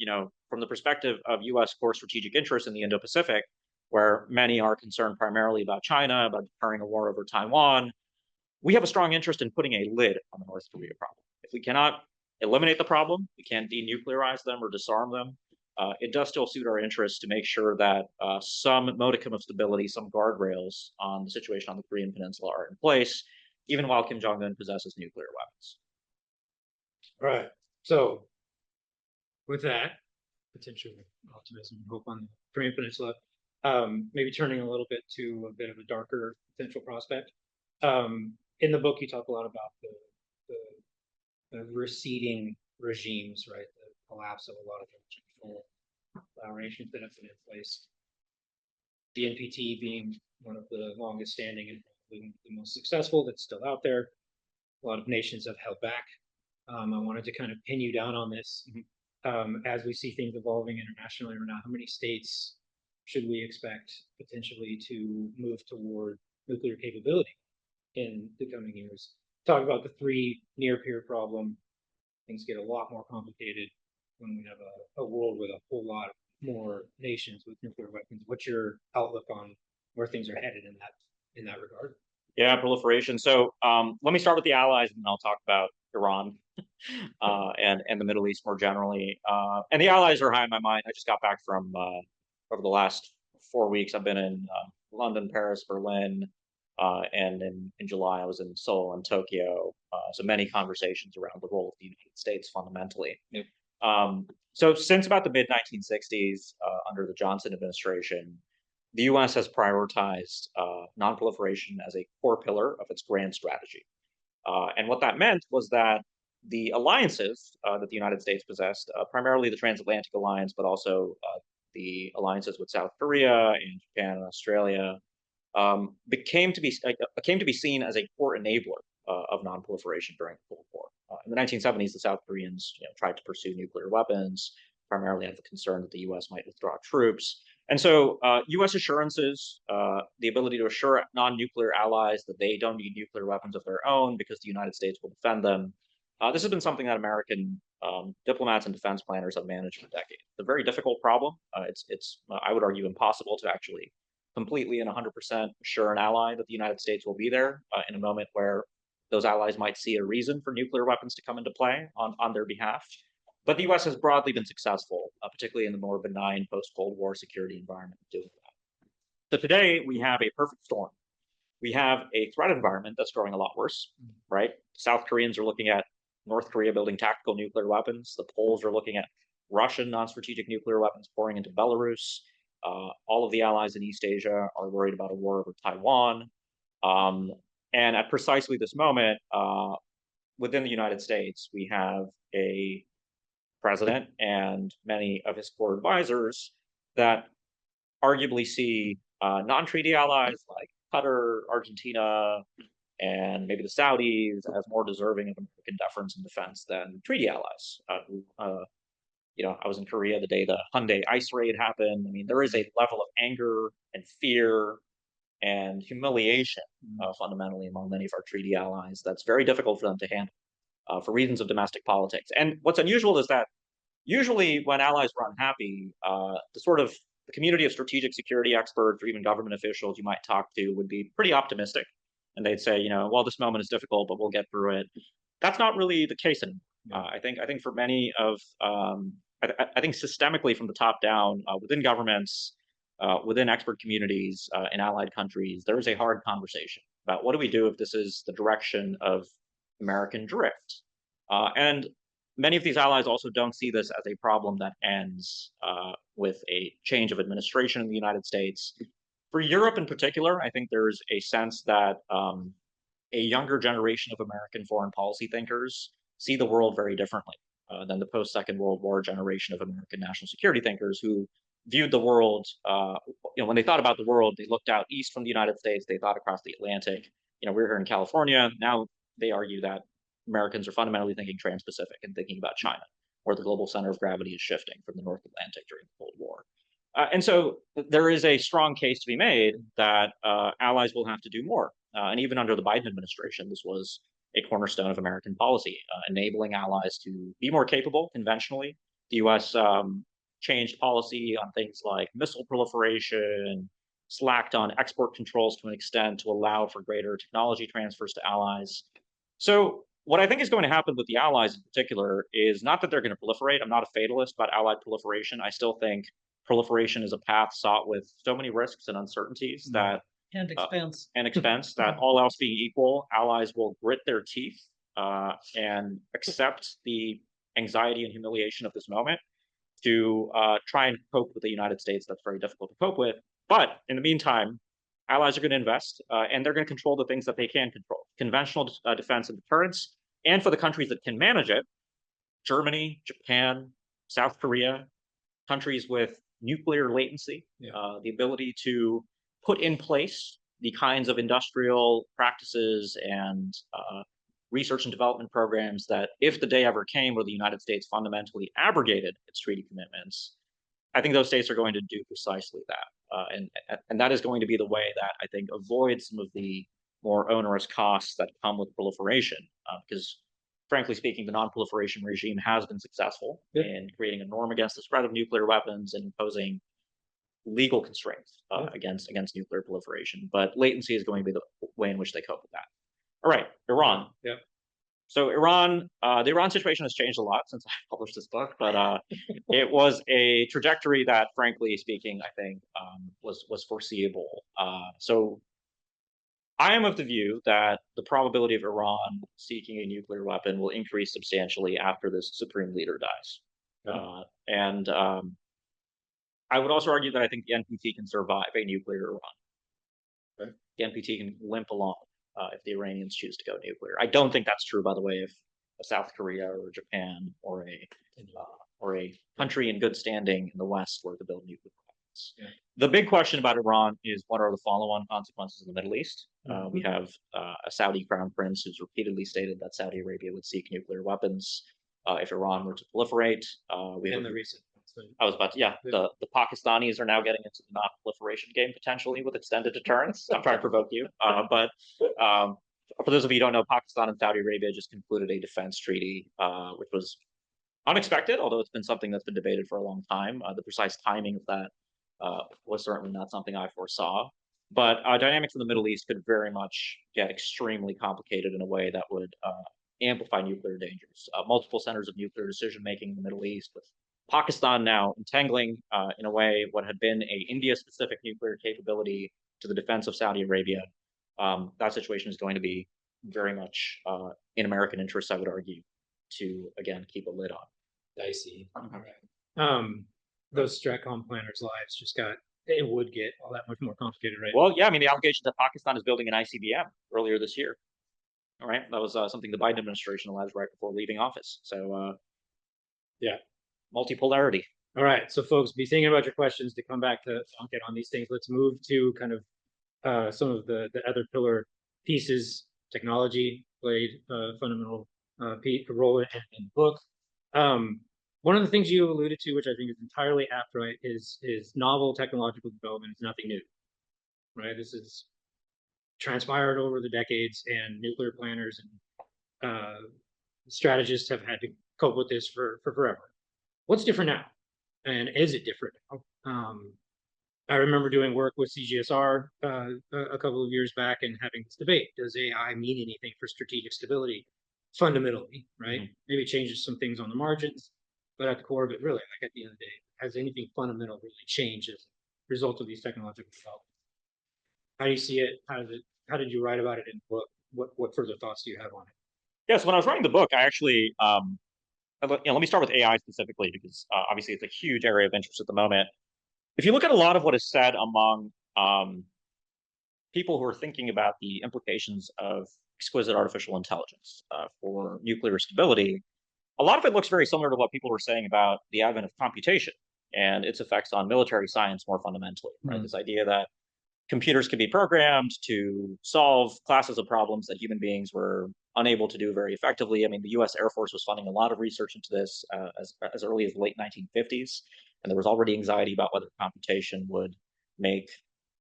from the perspective of US core strategic interests in the Indo-Pacific, where many are concerned primarily about China, about deterring a war over Taiwan, we have a strong interest in putting a lid on the North Korea problem. If we cannot eliminate the problem, we can't denuclearize them or disarm them, it does still suit our interests to make sure that some modicum of stability, some guardrails on the situation on the Korean Peninsula are in place, even while Kim Jong-un possesses nuclear weapons. Right. So with that potential optimism and hope on the Korean Peninsula, maybe turning a little bit to a bit of a darker potential prospect. In the book, you talk a lot about the receding regimes, right? The collapse of a lot of the arrangements that have been in place. The NPT being one of the longest standing and probably the most successful that's still out there. A lot of nations have held back. I wanted to kind of pin you down on this. As we see things evolving internationally right now, how many states should we expect potentially to move toward nuclear capability in the coming years? Talk about the 3 near peer problem. Things get a lot more complicated when we have a world with a whole lot more nations with nuclear weapons. What's your outlook on where things are headed in that regard? Yeah, proliferation. So let me start with the allies, and then I'll talk about Iran and the Middle East more generally. And the allies are high in my mind. I just got back from over the last 4 weeks. I've been in London, Paris, Berlin, and in July I was in Seoul and Tokyo. So many conversations around the role of the United States fundamentally. So since about the mid 1960s, under the Johnson administration, the US has prioritized nonproliferation as a core pillar of its grand strategy. And what that meant was that the alliances that the United States possessed, primarily the transatlantic alliance, but also the alliances with South Korea and Japan and Australia, came to be seen as a core enabler of nonproliferation during the Cold War. In the 1970s, the South Koreans tried to pursue nuclear weapons, primarily out of the concern that the U.S. might withdraw troops. And so U.S. assurances, the ability to assure non-nuclear allies that they don't need nuclear weapons of their own because the United States will defend them. This has been something that American diplomats and defense planners have managed for decades. It's a very difficult problem. It's I would argue, impossible to actually completely and 100% assure an ally that the United States will be there in a moment where those allies might see a reason for nuclear weapons to come into play on their behalf. But the U.S. has broadly been successful, particularly in the more benign post-Cold War security environment, doing that. So today we have a perfect storm. We have a threat environment that's growing a lot worse, right? South Koreans are looking at North Korea building tactical nuclear weapons. The Poles are looking at Russian non-strategic nuclear weapons pouring into Belarus. All of the allies in East Asia are worried about a war over Taiwan. And at precisely this moment, within the United States, we have a president and many of his core advisors that arguably see non-treaty allies like Qatar, Argentina, and maybe the Saudis as more deserving of American deference and defense than treaty allies. I was in Korea the day the Hyundai ice raid happened. I mean, there is a level of anger and fear and humiliation fundamentally among many of our treaty allies that's very difficult for them to handle for reasons of domestic politics. And what's unusual is that usually when allies were unhappy, the community of strategic security experts or even government officials you might talk to would be pretty optimistic. And they'd say, well, this moment is difficult, but we'll get through it. That's not really the case anymore. I think for many of, I think systemically from the top down, within governments, within expert communities in allied countries, there is a hard conversation about what do we do if this is the direction of American drift. And many of these allies also don't see this as a problem that ends with a change of administration in the United States. For Europe in particular, I think there's a sense that a younger generation of American foreign policy thinkers see the world very differently than the post-Second World War generation of American national security thinkers who viewed the world, when they thought about the world, they looked out east from the United States, they thought across the Atlantic. We're here in California. Now they argue that Americans are fundamentally thinking trans-Pacific and thinking about China, where the global center of gravity is shifting from the North Atlantic during the Cold War. And so there is a strong case to be made that allies will have to do more. And even under the Biden administration, this was a cornerstone of American policy, enabling allies to be more capable conventionally. The U.S. Changed policy on things like missile proliferation, slacked on export controls to an extent to allow for greater technology transfers to allies. So what I think is going to happen with the allies in particular is not that they're going to proliferate. I'm not a fatalist about allied proliferation. I still think proliferation is a path sought with so many risks and uncertainties that and expense that all else being equal, allies will grit their teeth and accept the anxiety and humiliation of this moment to try and cope with the United States. That's very difficult to cope with. But in the meantime, allies are going to invest and they're going to control the things that they can control: conventional defense and deterrence. And for the countries that can manage it, Germany, Japan, South Korea, countries with nuclear latency, the ability to put in place the kinds of industrial practices and research and development programs that, if the day ever came where the United States fundamentally abrogated its treaty commitments, I think those states are going to do precisely that. And that is going to be the way that I think avoids some of the more onerous costs that come with proliferation. Because frankly speaking, the non-proliferation regime has been successful in creating a norm against the spread of nuclear weapons and imposing legal constraints against nuclear proliferation. But latency is going to be the way in which they cope with that. All right, Iran. Yeah. So Iran, the Iran situation has changed a lot since I published this book, but it was a trajectory that, frankly speaking, I think was foreseeable. So I am of the view that the probability of Iran seeking a nuclear weapon will increase substantially after this supreme leader dies. And I would also argue that I think the NPT can survive a nuclear Iran. The NPT can limp along if the Iranians choose to go nuclear. I don't think that's true, by the way, if a South Korea or Japan or a country in good standing in the West were to build nuclear weapons. Yeah. The big question about Iran is what are the follow-on consequences in the Middle East? We have a Saudi crown prince who's repeatedly stated that Saudi Arabia would seek nuclear weapons if Iran were to proliferate. We have In the recent. I was about to, yeah, the Pakistanis are now getting into the non-proliferation game potentially with extended deterrence. I'm trying to provoke you. But for those of you who don't know, Pakistan and Saudi Arabia just concluded a defense treaty, which was unexpected, although it's been something that's been debated for a long time. The precise timing of that was certainly not something I foresaw. But dynamics in the Middle East could very much get extremely complicated in a way that would amplify nuclear dangers. Multiple centers of nuclear decision making in the Middle East, with Pakistan now entangling in a way what had been a India-specific nuclear capability to the defense of Saudi Arabia. That situation is going to be very much in American interests, I would argue, to again keep a lid on. Dicey. Those Stratcom planners' lives just got, it would get all that much more complicated, right? Well, yeah, I mean, the allegation that Pakistan is building an ICBM earlier this year. All right, that was something the Biden administration alleged right before leaving office. So, yeah, multipolarity. All right, so folks, be thinking about your questions to come back to Ankit on these things. Let's move to kind of some of the other pillar pieces. Technology played a fundamental role in the book. One of the things you alluded to, which I think is entirely apt, right, is novel technological development is nothing new, right? This is transpired over the decades, and nuclear planners and strategists have had to cope with this for forever. What's different now? And is it different now? I remember doing work with CGSR a couple of years back and having this debate. Does AI mean anything for strategic stability? Fundamentally, right? Maybe changes some things on the margins, but at the core of it, really, like at the end of the day, has anything fundamental really changed as a result of these technological developments? How do you see it? How did you write about it in the book? What further thoughts do you have on it? Yes, when I was writing the book, I actually, let me start with AI specifically, because obviously it's a huge area of interest at the moment. If you look at a lot of what is said among people who are thinking about the implications of exquisite artificial intelligence for nuclear stability, a lot of it looks very similar to what people were saying about the advent of computation and its effects on military science more fundamentally, right? This idea that computers could be programmed to solve classes of problems that human beings were unable to do very effectively. I mean, the U.S. Air Force was funding a lot of research into this as early as the late 1950s, and there was already anxiety about whether computation would make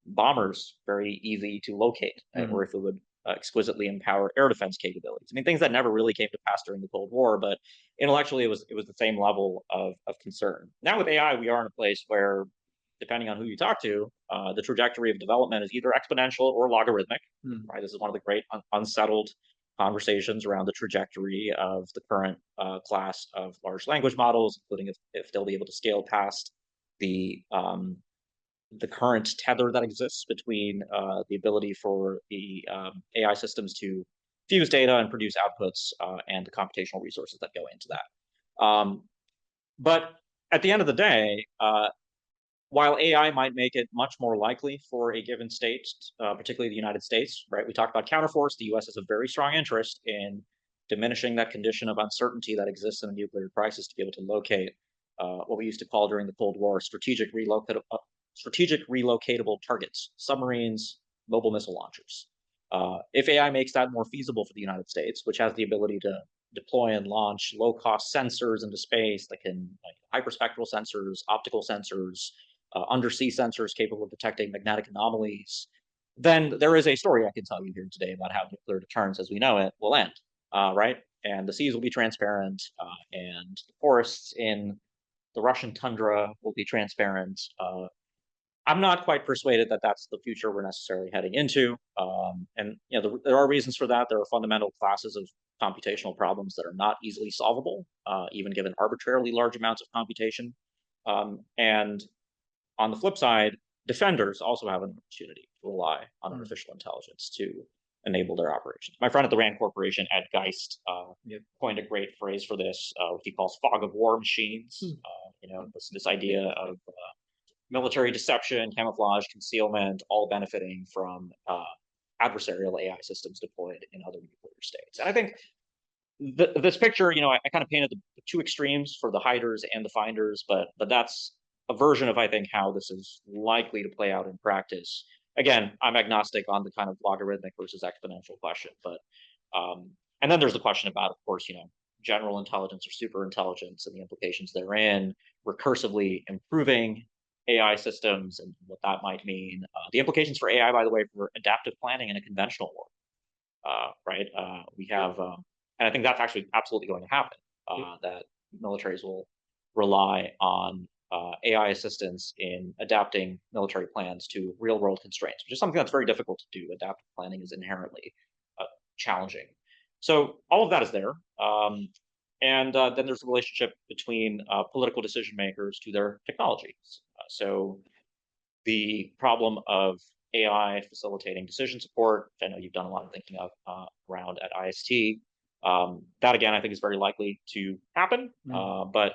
bombers very easy to locate, or if it would exquisitely empower air defense capabilities. I mean, things that never really came to pass during the Cold War, but intellectually it was the same level of concern. Now with AI, we are in a place where, depending on who you talk to, the trajectory of development is either exponential or logarithmic, right? This is one of the great unsettled conversations around the trajectory of the current class of large language models, including if they'll be able to scale past the current tether that exists between the ability for the AI systems to fuse data and produce outputs and the computational resources that go into that. But at the end of the day, while AI might make it much more likely for a given state, particularly the United States, right? We talked about counterforce. The U.S. has a very strong interest in diminishing that condition of uncertainty that exists in a nuclear crisis to be able to locate what we used to call during the Cold War strategic relocatable targets, submarines, mobile missile launchers. If AI makes that more feasible for the United States, which has the ability to deploy and launch low-cost sensors into space that can, like hyperspectral sensors, optical sensors, undersea sensors capable of detecting magnetic anomalies, then there is a story I can tell you here today about how nuclear deterrence as we know it will end, right? And the seas will be transparent, and the forests in the Russian tundra will be transparent. I'm not quite persuaded that that's the future we're necessarily heading into. And there are reasons for that. There are fundamental classes of computational problems that are not easily solvable, even given arbitrarily large amounts of computation. And on the flip side, defenders also have an opportunity to rely on artificial intelligence to enable their operations. My friend at the RAND Corporation, Ed Geist, coined a great phrase for this, what he calls fog of war machines. This idea of military deception, camouflage, concealment, all benefiting from adversarial AI systems deployed in other nuclear states. And I think this picture, I kind of painted the two extremes for the hiders and the finders, but that's a version of, I think, how this is likely to play out in practice. Again, I'm agnostic on the kind of logarithmic versus exponential question, but um, and then there's the question about, of course, general intelligence or super intelligence and the implications therein, recursively improving AI systems and what that might mean. The implications for AI, by the way, for adaptive planning in a conventional war, right? We have, and I think that's actually absolutely going to happen. That militaries will rely on AI assistance in adapting military plans to real world constraints, which is something that's very difficult to do. Adaptive planning is inherently challenging. So all of that is there. And then there's the relationship between political decision makers to their technologies. So the problem of AI facilitating decision support, which I know you've done a lot of thinking of around at IST. That again, I think is very likely to happen, but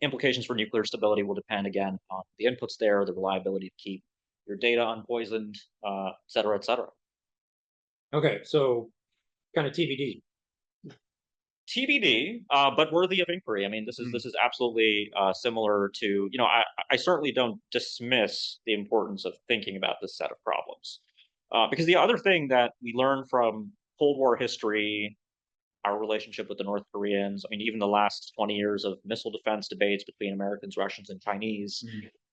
implications for nuclear stability will depend again on the inputs there, the reliability to keep your data unpoisoned, et cetera, et cetera. Okay, so kind of TBD. TBD, but worthy of inquiry. I mean, this is absolutely similar to, I certainly don't dismiss the importance of thinking about this set of problems, because the other thing that we learn from Cold War history, our relationship with the North Koreans, I mean, even the last 20 years of missile defense debates between Americans, Russians, and Chinese,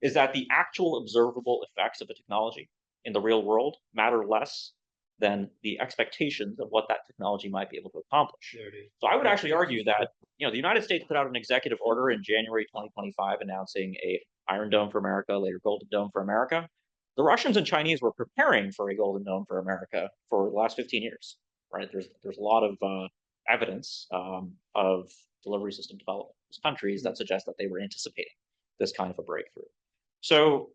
is that the actual observable effects of a technology in the real world matter less than the expectations of what that technology might be able to accomplish. So I would actually argue that, the United States put out an executive order in January 2025 announcing a Iron Dome for America, later Golden Dome for America. The Russians and Chinese were preparing for a Golden Dome for America for the last 15 years, right? There's a lot of evidence of delivery system development in these countries that suggests that they were anticipating this kind of a breakthrough. So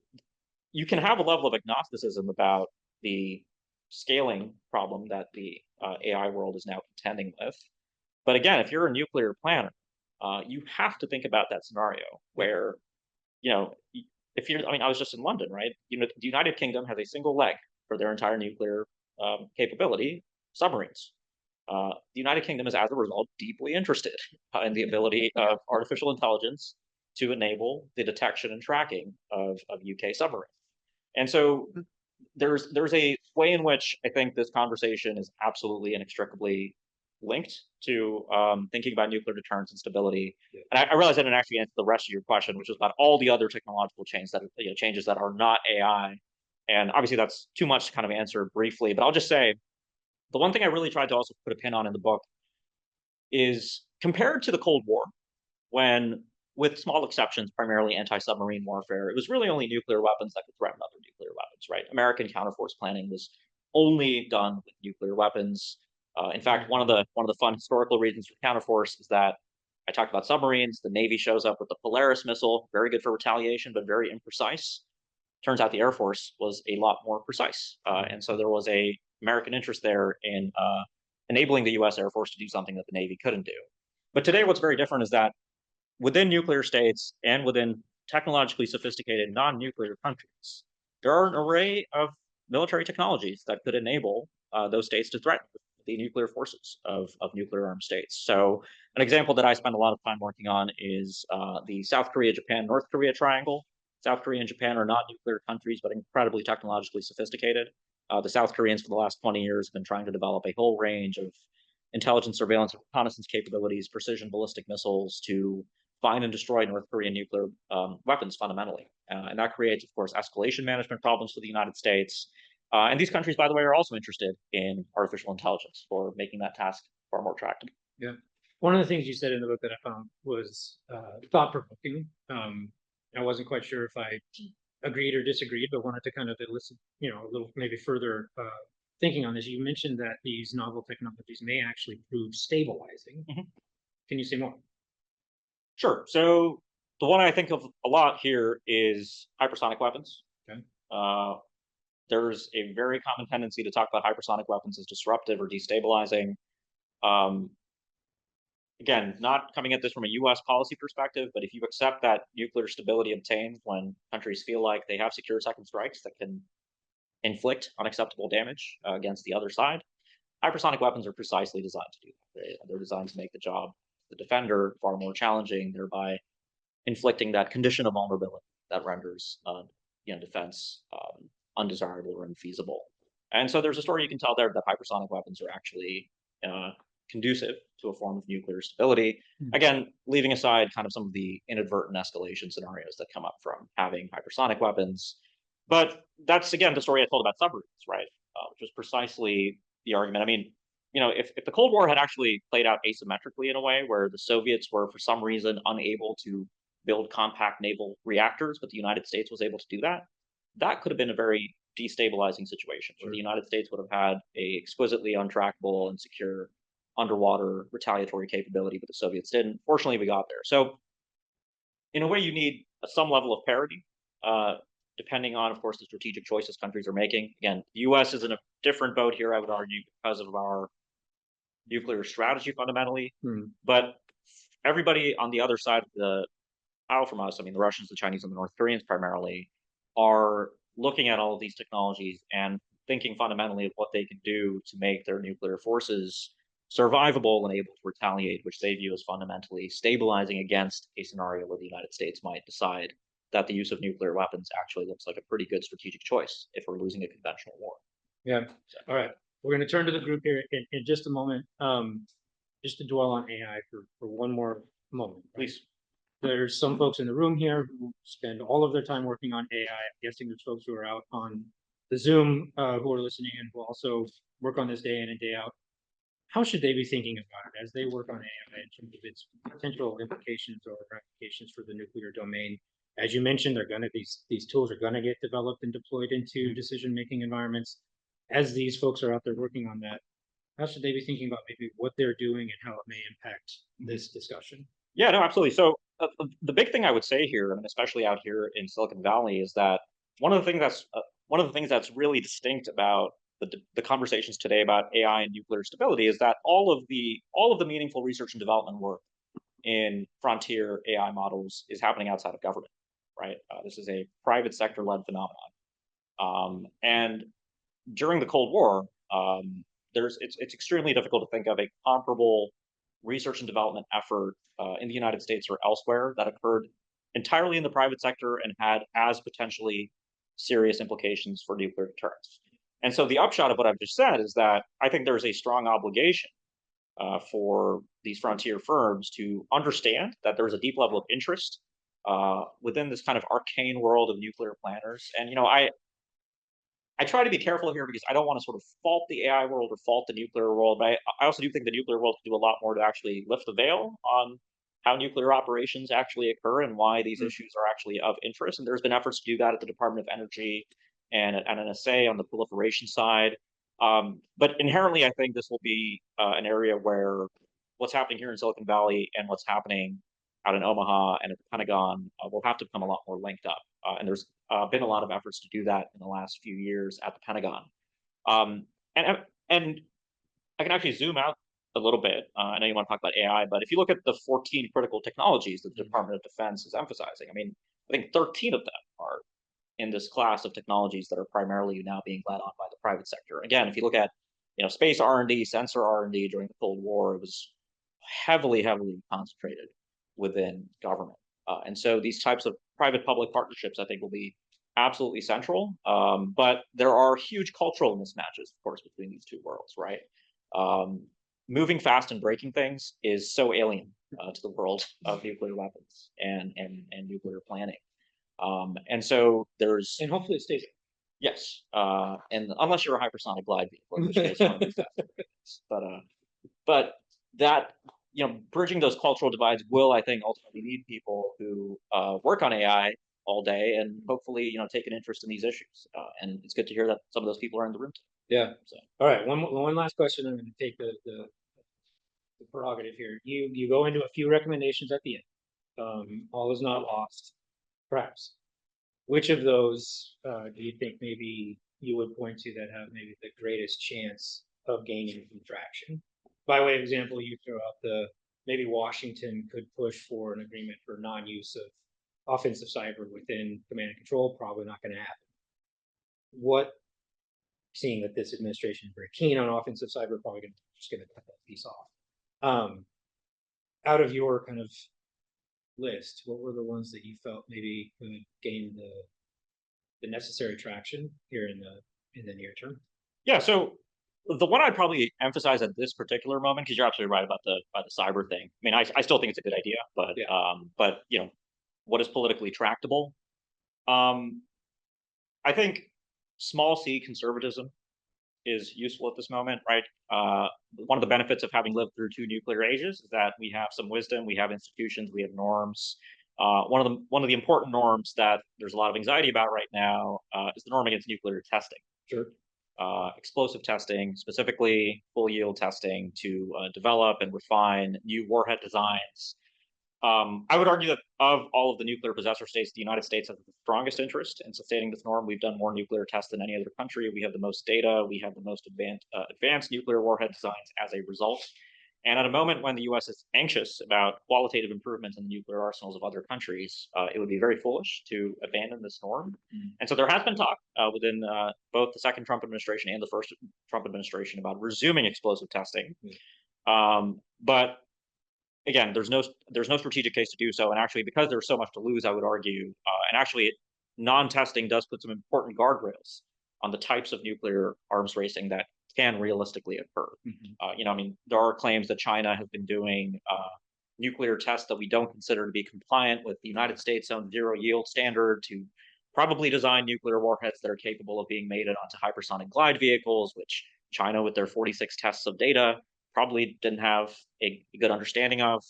you can have a level of agnosticism about the scaling problem that the AI world is now contending with. But again, if you're a nuclear planner, you have to think about that scenario where, if you're, I mean, I was just in London, right? The United Kingdom has a single leg for their entire nuclear capability, submarines. The United Kingdom is, as a result, deeply interested in the ability of artificial intelligence to enable the detection and tracking of UK submarines. And so there's a way in which I think this conversation is absolutely inextricably linked to thinking about nuclear deterrence and stability. Yeah. And I realize I didn't actually answer the rest of your question, which is about all the other technological changes that are not AI. And obviously that's too much to kind of answer briefly, but I'll just say the one thing I really tried to also put a pin on in the book is compared to the Cold War, when, with small exceptions, primarily anti-submarine warfare, it was really only nuclear weapons that could threaten other nuclear weapons, right? American counterforce planning was only done with nuclear weapons. In fact, one of the fun historical reasons for counterforce is that I talked about submarines. The Navy shows up with the Polaris missile, very good for retaliation, but very imprecise. Turns out the Air Force was a lot more precise, and so there was a American interest there in enabling the U.S. Air Force to do something that the Navy couldn't do. But today, what's very different is that within nuclear states and within technologically sophisticated non-nuclear countries, there are an array of military technologies that could enable those states to threaten the nuclear forces of nuclear armed states. So an example that I spend a lot of time working on is the South Korea, Japan, North Korea triangle. South Korea and Japan are not nuclear countries, but incredibly technologically sophisticated. The South Koreans for the last 20 years have been trying to develop a whole range of intelligence, surveillance, and reconnaissance capabilities, precision ballistic missiles to find and destroy North Korean nuclear weapons fundamentally. And that creates, of course, escalation management problems for the United States. And these countries, by the way, are also interested in artificial intelligence for making that task far more tractable. Yeah. One of the things you said in the book that I found was thought-provoking. I wasn't quite sure if I agreed or disagreed, but wanted to kind of elicit, a little maybe further thinking on this. You mentioned that these novel technologies may actually prove stabilizing. Can you say more? Sure. So the one I think of a lot here is hypersonic weapons. Okay. There's a very common tendency to talk about hypersonic weapons as disruptive or destabilizing. Again, not coming at this from a U.S. policy perspective, but if you accept that nuclear stability obtains when countries feel like they have secure second strikes that can inflict unacceptable damage against the other side, hypersonic weapons are precisely designed to do that. They're designed to make the job of the defender far more challenging, thereby inflicting that condition of vulnerability that renders defense undesirable or unfeasible. And so there's a story you can tell there that hypersonic weapons are actually conducive to a form of nuclear stability. Again, leaving aside kind of some of the inadvertent escalation scenarios that come up from having hypersonic weapons. But that's, again, the story I told about submarines, right? Which was precisely the argument. I mean, if the Cold War had actually played out asymmetrically in a way where the Soviets were, for some reason, unable to build compact naval reactors, but the United States was able to do that, that could have been a very destabilizing situation where the United States would have had a exquisitely untrackable and secure underwater retaliatory capability, but the Soviets didn't. Fortunately, we got there. So, in a way, you need some level of parity, depending on, of course, the strategic choices countries are making. Again, the U.S. is in a different boat here, I would argue, because of our nuclear strategy fundamentally. But everybody on the other side of the aisle from us, I mean, the Russians, the Chinese, and the North Koreans primarily, are looking at all of these technologies and thinking fundamentally of what they can do to make their nuclear forces survivable and able to retaliate, which they view as fundamentally stabilizing against a scenario where the United States might decide that the use of nuclear weapons actually looks like a pretty good strategic choice if we're losing a conventional war. Yeah. All right. We're going to turn to the group here in just a moment. Just to dwell on AI for one more moment. Please. There's some folks in the room here who spend all of their time working on AI. I'm guessing there's folks who are out on the Zoom who are listening and who also work on this day in and day out. How should they be thinking about it as they work on AI in terms of its potential implications or ramifications for the nuclear domain? As you mentioned, these tools are going to get developed and deployed into decision-making environments. As these folks are out there working on that, how should they be thinking about maybe what they're doing and how it may impact this discussion? Yeah, no, absolutely. So the big thing I would say here, and especially out here in Silicon Valley, is that one of the things that's really distinct about the conversations today about AI and nuclear stability is that all of the meaningful research and development work in frontier AI models is happening outside of government, right? This is a private sector led phenomenon, and during the Cold War, it's extremely difficult to think of a comparable research and development effort in the United States or elsewhere that occurred entirely in the private sector and had as potentially serious implications for nuclear deterrence. And so the upshot of what I've just said is that I think there's a strong obligation for these frontier firms to understand that there's a deep level of interest within this kind of arcane world of nuclear planners. And I try to be careful here because I don't want to sort of fault the AI world or fault the nuclear world, but I also do think the nuclear world can do a lot more to actually lift the veil on how nuclear operations actually occur and why these issues are actually of interest. And there's been efforts to do that at the Department of Energy and at NSA on the proliferation side. But inherently, I think this will be an area where what's happening here in Silicon Valley and what's happening out in Omaha and at the Pentagon will have to become a lot more linked up. And there's been a lot of efforts to do that in the last few years at the Pentagon. And I can actually zoom out a little bit. I know you want to talk about AI, but if you look at the 14 critical technologies that the Department of Defense is emphasizing, I mean, I think 13 of them are in this class of technologies that are primarily now being led on by the private sector. Again, if you look at space R&D, sensor R&D during the Cold War, it was heavily concentrated within government. And so these types of private-public partnerships, I think, will be absolutely central. But there are huge cultural mismatches, of course, between these two worlds, right? Moving fast and breaking things is so alien to the world of nuclear weapons and nuclear planning. And so there's... And hopefully it stays. Yes. And unless you're a hypersonic glide vehicle, in which case one of these but that, bridging those cultural divides will, I think, ultimately need people who work on AI all day and hopefully, take an interest in these issues. And it's good to hear that some of those people are in the room today. Yeah. So, all right. One last question. I'm going to take the prerogative here. You go into a few recommendations at the end. All is not lost, perhaps. Which of those do you think maybe you would point to that have maybe the greatest chance of gaining some traction? By way of example, you throw out maybe Washington could push for an agreement for non-use of offensive cyber within command and control. Probably not going to happen. What seeing that this administration is very keen on offensive cyber, probably just going to cut that piece off. Out of your kind of list, what were the ones that you felt maybe could gain the necessary traction here in the near term? Yeah, so the one I'd probably emphasize at this particular moment, because you're absolutely right about the cyber thing. I mean, I still think it's a good idea, but but what is politically tractable? I think small c conservatism is useful at this moment, right? One of the benefits of having lived through 2 nuclear ages is that we have some wisdom, we have institutions, we have norms. One of the important norms that there's a lot of anxiety about right now is the norm against nuclear testing. Sure. Explosive testing, specifically full yield testing to develop and refine new warhead designs. I would argue that of all of the nuclear possessor states, the United States has the strongest interest in sustaining this norm. We've done more nuclear tests than any other country. We have the most data. We have the most advanced nuclear warhead designs as a result. And at a moment when the U.S. is anxious about qualitative improvements in the nuclear arsenals of other countries, it would be very foolish to abandon this norm. And so there has been talk within both the second Trump administration and the first Trump administration about resuming explosive testing. But again, there's no strategic case to do so. And actually, because there's so much to lose, I would argue, and actually, non-testing does put some important guardrails on the types of nuclear arms racing that can realistically occur. I mean, there are claims that China has been doing nuclear tests that we don't consider to be compliant with the United States' own zero yield standard to probably design nuclear warheads that are capable of being mated onto hypersonic glide vehicles, which China, with their 46 tests of data, probably didn't have a good understanding of.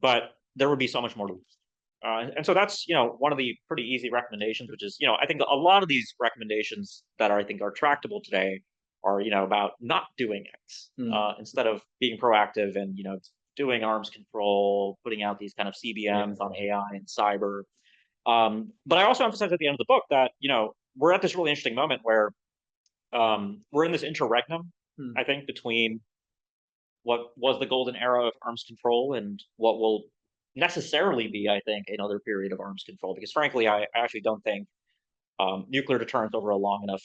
But there would be so much more to lose. And so that's one of the pretty easy recommendations, which is I think a lot of these recommendations that I think are tractable today are about not doing X instead of being proactive and doing arms control, putting out these kind of CBMs on AI and cyber. But I also emphasize at the end of the book that we're at this really interesting moment where we're in this interregnum, I think, between what was the golden era of arms control and what will necessarily be, I think, another period of arms control. Because frankly, I actually don't think nuclear deterrence over a long enough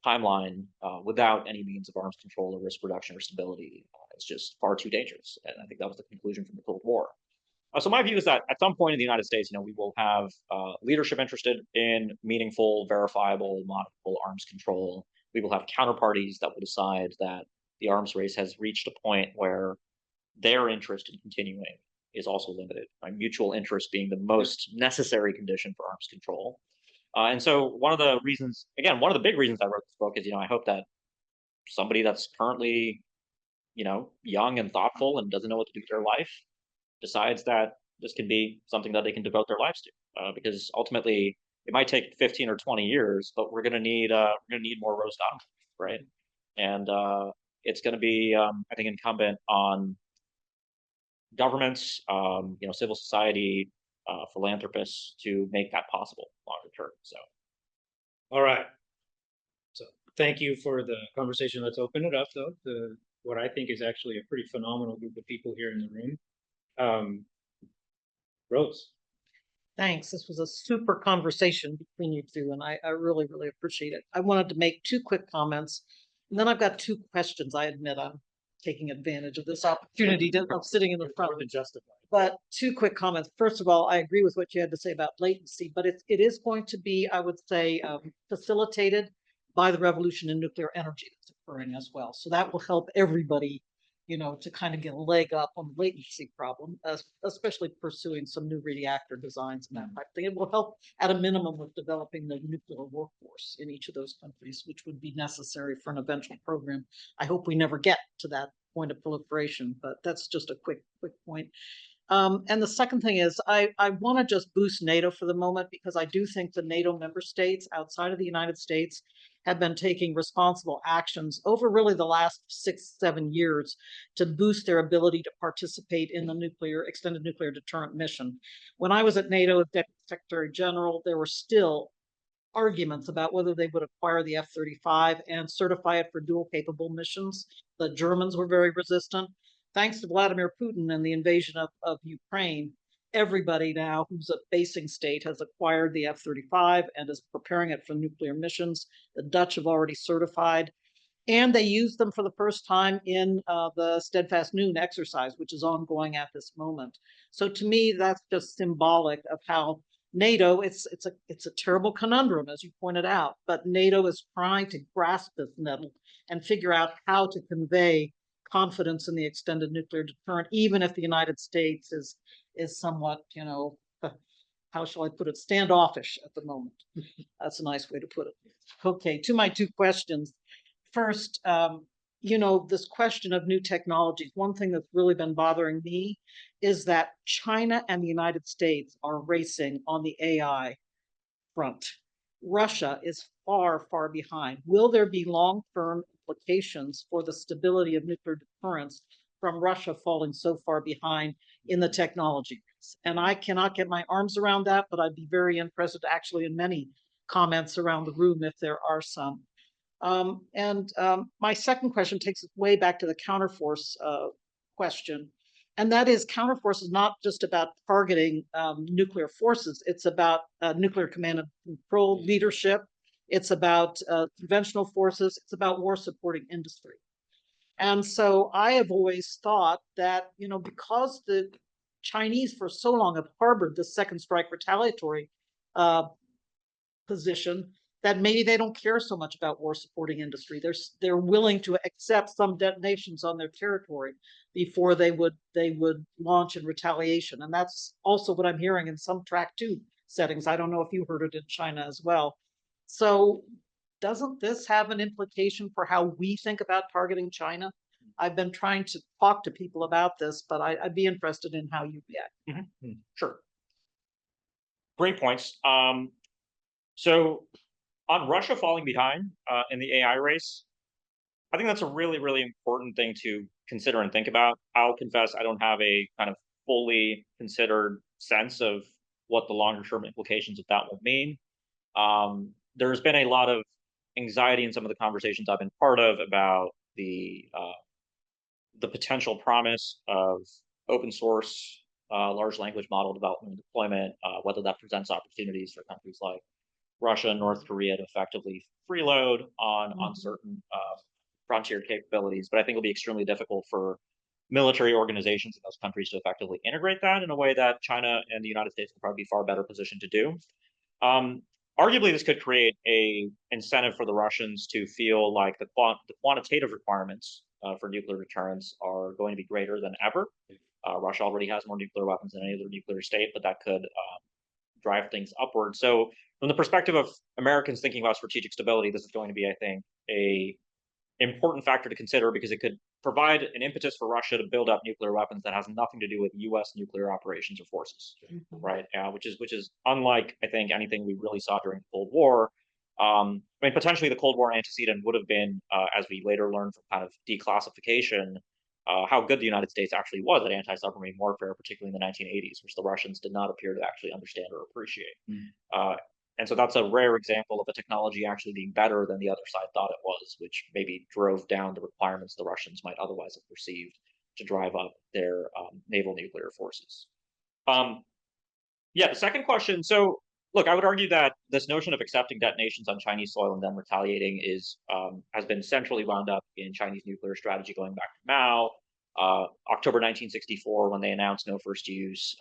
timeline without any means of arms control or risk reduction or stability is just far too dangerous. And I think that was the conclusion from the Cold War. So my view is that at some point in the United States, we will have leadership interested in meaningful, verifiable, modifiable arms control. We will have counterparties that will decide that the arms race has reached a point where their interest in continuing is also limited. Mutual interest being the most necessary condition for arms control. And so one of the big reasons I wrote this book is, I hope that somebody that's currently, young and thoughtful and doesn't know what to do with their life decides that this can be something that they can devote their lives to. Because ultimately, it might take 15 or 20 years, but we're going to need more roast on, right? And it's going to be, I think, incumbent on governments, civil society, philanthropists to make that possible longer term. So, all right. So, thank you for the conversation. Let's open it up, though, to what I think is actually a pretty phenomenal group of people here in the room. Rose. Thanks. This was a super conversation between you two, and I really, really appreciate it. I wanted to make 2 quick comments, and then I've got 2 questions. I admit I'm taking advantage of this opportunity of sitting in the front. But 2 quick comments. First of all, I agree with what you had to say about latency, but it is going to be, I would say, facilitated by the revolution in nuclear energy that's occurring as well. So that will help everybody, to kind of get a leg up on the latency problem, especially pursuing some new reactor designs and that type of thing. It will help at a minimum with developing the nuclear workforce in each of those countries, which would be necessary for an eventual program. I hope we never get to that point of proliferation, but that's just a quick point. And the second thing is, I want to just boost NATO for the moment, because I do think the NATO member states outside of the United States have been taking responsible actions over really the last 6-7 years to boost their ability to participate in the extended nuclear deterrent mission. When I was at NATO as Deputy Secretary General, there were still arguments about whether they would acquire the F-35 and certify it for dual capable missions. The Germans were very resistant. Thanks to Vladimir Putin and the invasion of Ukraine, everybody now who's a basing state has acquired the F-35 and is preparing it for nuclear missions. The Dutch have already certified, and they used them for the first time in the Steadfast Noon exercise, which is ongoing at this moment. So to me, that's just symbolic of how NATO, it's a terrible conundrum, as you pointed out, but NATO is trying to grasp this nettle and figure out how to convey confidence in the extended nuclear deterrent, even if the United States is somewhat, how shall I put it, standoffish at the moment. That's a nice way to put it. Okay, to my two questions. First, this question of new technologies, one thing that's really been bothering me is that China and the United States are racing on the AI front. Russia is far, far behind. Will there be long-term implications for the stability of nuclear deterrence from Russia falling so far behind in the technology? And I cannot get my arms around that, but I'd be very interested actually in many comments around the room if there are some. My second question takes us way back to the counterforce question. And that is, counterforce is not just about targeting nuclear forces. It's about nuclear command and control leadership. It's about conventional forces. It's about war supporting industry. And so I have always thought that, because the Chinese for so long have harbored the second strike retaliatory position, that maybe they don't care so much about war supporting industry. They're willing to accept some detonations on their territory before they would launch in retaliation. And that's also what I'm hearing in some track 2 settings. I don't know if you heard it in China as well. So doesn't this have an implication for how we think about targeting China? I've been trying to talk to people about this, but I'd be interested in how you react. Mm-hmm. Sure. Great points. So on Russia falling behind in the AI race, I think that's a really, really important thing to consider and think about. I'll confess I don't have a kind of fully considered sense of what the longer term implications of that will mean. There's been a lot of anxiety in some of the conversations I've been part of about the potential promise of open source large language model development and deployment, whether that presents opportunities for countries like Russia and North Korea to effectively freeload on certain frontier capabilities. But I think it'll be extremely difficult for military organizations in those countries to effectively integrate that in a way that China and the United States will probably be far better positioned to do. Arguably, this could create a incentive for the Russians to feel like the quantitative requirements for nuclear deterrence are going to be greater than ever. Russia already has more nuclear weapons than any other nuclear state, but that could drive things upward. So from the perspective of Americans thinking about strategic stability, this is going to be, I think, a important factor to consider, because it could provide an impetus for Russia to build up nuclear weapons that has nothing to do with U.S. nuclear operations or forces, right? Which is unlike, I think, anything we really saw during the Cold War. Potentially the Cold War antecedent would have been, as we later learned from kind of declassification, how good the United States actually was at anti-submarine warfare, particularly in the 1980s, which the Russians did not appear to actually understand or appreciate. And so that's a rare example of a technology actually being better than the other side thought it was, which maybe drove down the requirements the Russians might otherwise have perceived to drive up their naval nuclear forces. The second question. So, look, I would argue that this notion of accepting detonations on Chinese soil and then retaliating has been centrally wound up in Chinese nuclear strategy going back to Mao. October 1964, when they announced no first use,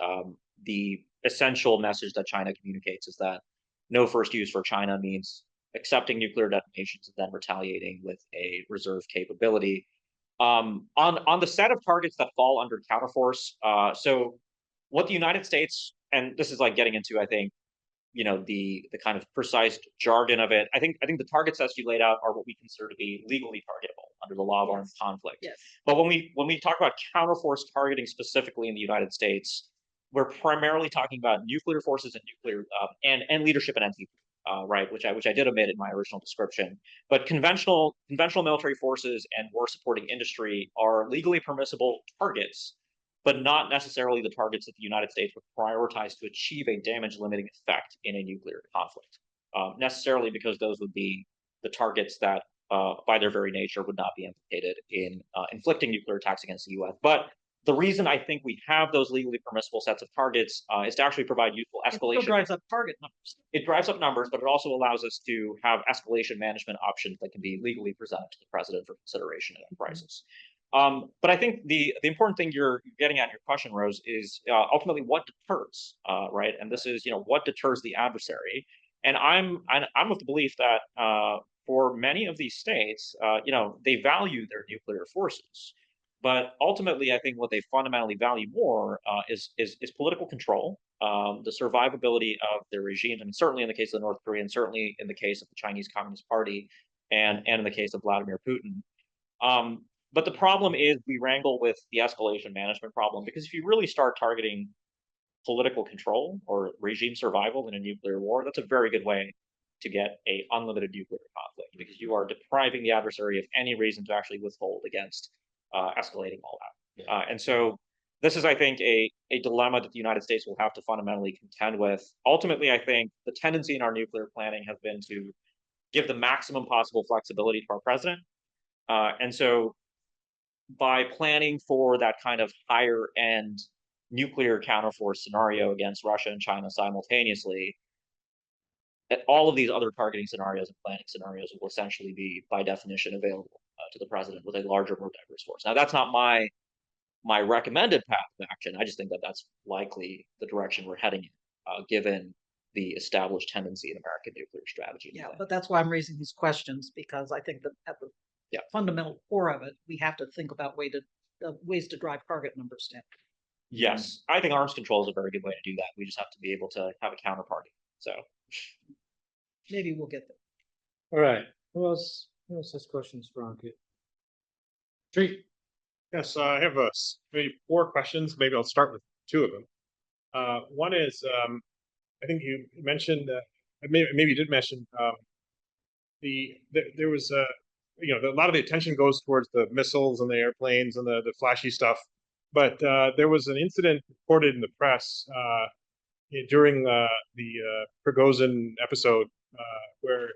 the essential message that China communicates is that no first use for China means accepting nuclear detonations and then retaliating with a reserve capability. On the set of targets that fall under counterforce, so what the United States, and this is like getting into, I think, the kind of precise jargon of it. I think the target sets you laid out are what we consider to be legally targetable under the law of armed conflict. Yes. But when we talk about counterforce targeting specifically in the United States, we're primarily talking about nuclear forces and nuclear and leadership and NTP, right? Which I did omit in my original description. But conventional military forces and war supporting industry are legally permissible targets, but not necessarily the targets that the United States would prioritize to achieve a damage limiting effect in a nuclear conflict. Necessarily because those would be the targets that, by their very nature, would not be implicated in inflicting nuclear attacks against the U.S. But the reason I think we have those legally permissible sets of targets is to actually provide useful It still escalation. drives up target numbers. It drives up numbers, but it also allows us to have escalation management options that can be legally presented to the president for consideration in a crisis. But I think the important thing you're getting at in your question, Rose, is ultimately what deters, right? And this is, what deters the adversary. And I'm of the belief that for many of these states, they value their nuclear forces. But ultimately, I think what they fundamentally value more is political control, the survivability of their regimes, and certainly in the case of the North Koreans, certainly in the case of the Chinese Communist Party, and in the case of Vladimir Putin. But the problem is we wrangle with the escalation management problem, because if you really start targeting political control or regime survival in a nuclear war, that's a very good way to get a unlimited nuclear conflict, because you are depriving the adversary of any reason to actually withhold against escalating all that. And so this is, I think, a dilemma that the United States will have to fundamentally contend with. Ultimately, I think the tendency in our nuclear planning has been to give the maximum possible flexibility to our president. And so by planning for that kind of higher end nuclear counterforce scenario against Russia and China simultaneously, all of these other targeting scenarios and planning scenarios will essentially be, by definition, available to the president with a larger, more diverse force. Now, that's not my recommended path of action. I just think that that's likely the direction we're heading in, given the established tendency in American nuclear strategy. Yeah, but that's why I'm raising these questions, because I think that at the fundamental core of it, we have to think about ways to drive target numbers down. Yes, I think arms control is a very good way to do that. We just have to be able to have a counterparty. So maybe we'll get there. All right. Who else has questions for Ankit? Treat. Yes, I have maybe 4 questions. Maybe I'll start with 2 of them. One is, I think you mentioned, maybe you did mention, there was a lot of the attention goes towards the missiles and the airplanes and the flashy stuff, but there was an incident reported in the press during the Prigozhin episode where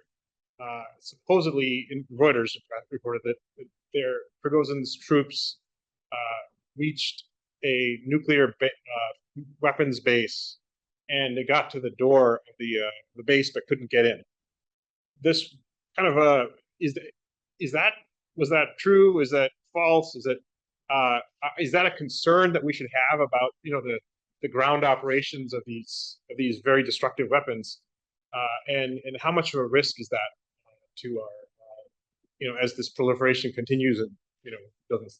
supposedly Reuters reported that Prigozhin's troops reached a nuclear weapons base, and they got to the door of the base but couldn't get in. This kind of was that true? Is that false? Is that a concern that we should have about the ground operations of these very destructive weapons, and how much of a risk is that to our as this proliferation continues and doesn't.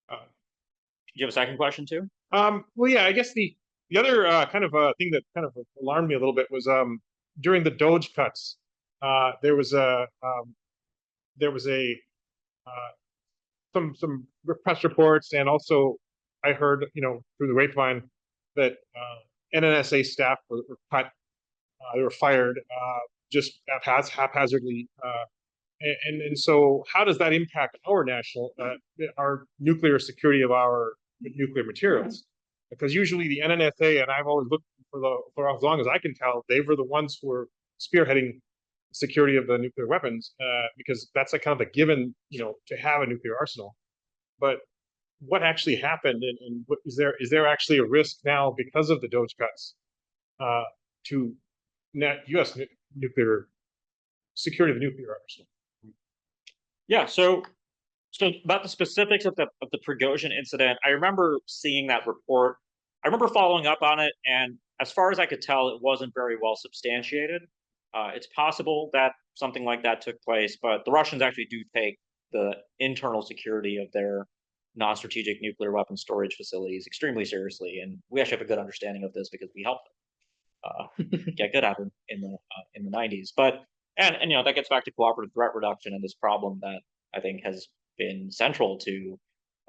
Do you have a second question too? Well, yeah, I guess the other kind of thing that kind of alarmed me a little bit was during the Doge cuts, there was some press reports, and also I heard through the grapevine that NNSA staff were cut, they were fired just haphazardly, and so how does that impact our nuclear security of our nuclear materials? Because usually the NNSA, and I've always looked for as long as I can tell, they were the ones who were spearheading security of the nuclear weapons, because that's a kind of a given, to have a nuclear arsenal. But what actually happened, and is there actually a risk now because of the Doge cuts to U.S. nuclear security of the nuclear arsenal? Yeah, so about the specifics of the Prigozhin incident, I remember seeing that report. I remember following up on it, and as far as I could tell, it wasn't very well substantiated. It's possible that something like that took place, but the Russians actually do take the internal security of their non-strategic nuclear weapon storage facilities extremely seriously, and we actually have a good understanding of this because we helped them get good at it in the 90s. But and that gets back to cooperative threat reduction and this problem that I think has been central to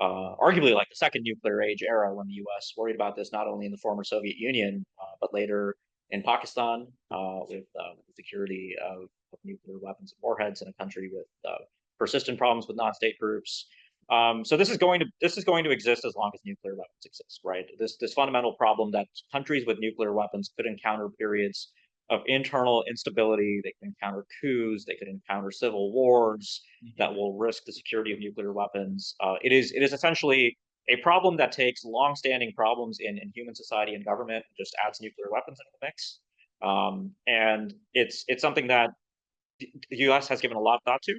arguably like the second nuclear age era, when the U.S. worried about this not only in the former Soviet Union but later in Pakistan with the security of nuclear weapons and warheads in a country with persistent problems with non-state groups. So this is going to exist as long as nuclear weapons exist, right? This fundamental problem that countries with nuclear weapons could encounter periods of internal instability. They can encounter coups. They could encounter civil wars that will risk the security of nuclear weapons. It is essentially a problem that takes long-standing problems in human society and government, and just adds nuclear weapons into the mix. And it's something that the U.S. has given a lot of thought to,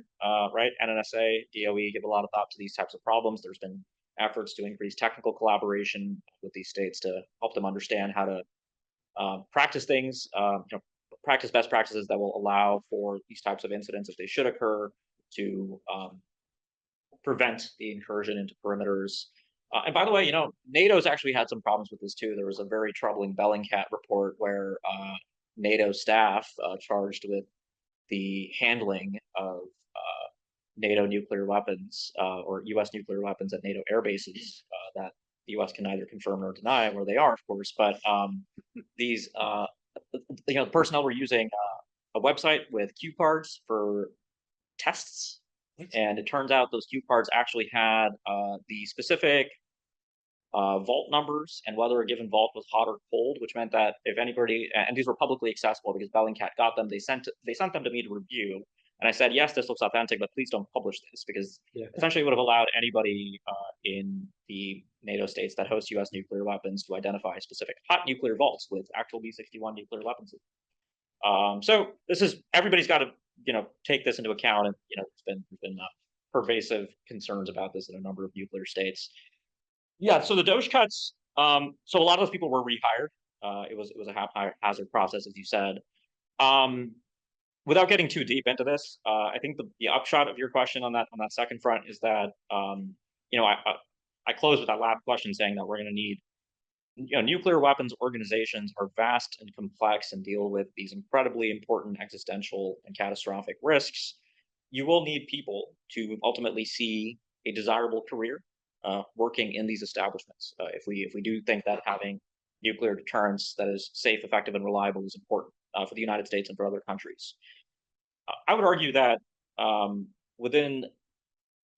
right? NNSA, DOE give a lot of thought to these types of problems. There's been efforts to increase technical collaboration with these states to help them understand how to practice things, practice best practices that will allow for these types of incidents, if they should occur, to prevent the incursion into perimeters. And by the way, NATO's actually had some problems with this too. There was a very troubling Bellingcat report where NATO staff charged with the handling of NATO nuclear weapons or U.S. nuclear weapons at NATO air bases that the U.S. can neither confirm nor deny where they are, of course. But these, the personnel were using a website with cue cards for tests, and it turns out those cue cards actually had the specific vault numbers and whether a given vault was hot or cold, which meant that if anybody, and these were publicly accessible because Bellingcat got them, they sent them to me to review. And I said, yes, this looks authentic, but please don't publish this, because essentially it would have allowed anybody in the NATO states that host U.S. nuclear weapons to identify specific hot nuclear vaults with actual B-61 nuclear weapons. So this is, everybody's got to, take this into account. And, there's been pervasive concerns about this in a number of nuclear states. Yeah, so the DOGE cuts, so a lot of those people were rehired. It was a haphazard process, as you said. Without getting too deep into this, I think the upshot of your question on that second front is that I closed with that last question saying that we're going to need, nuclear weapons organizations are vast and complex and deal with these incredibly important existential and catastrophic risks. You will need people to ultimately see a desirable career working in these establishments. If we do think that having nuclear deterrence that is safe, effective, and reliable is important for the United States and for other countries. I would argue that within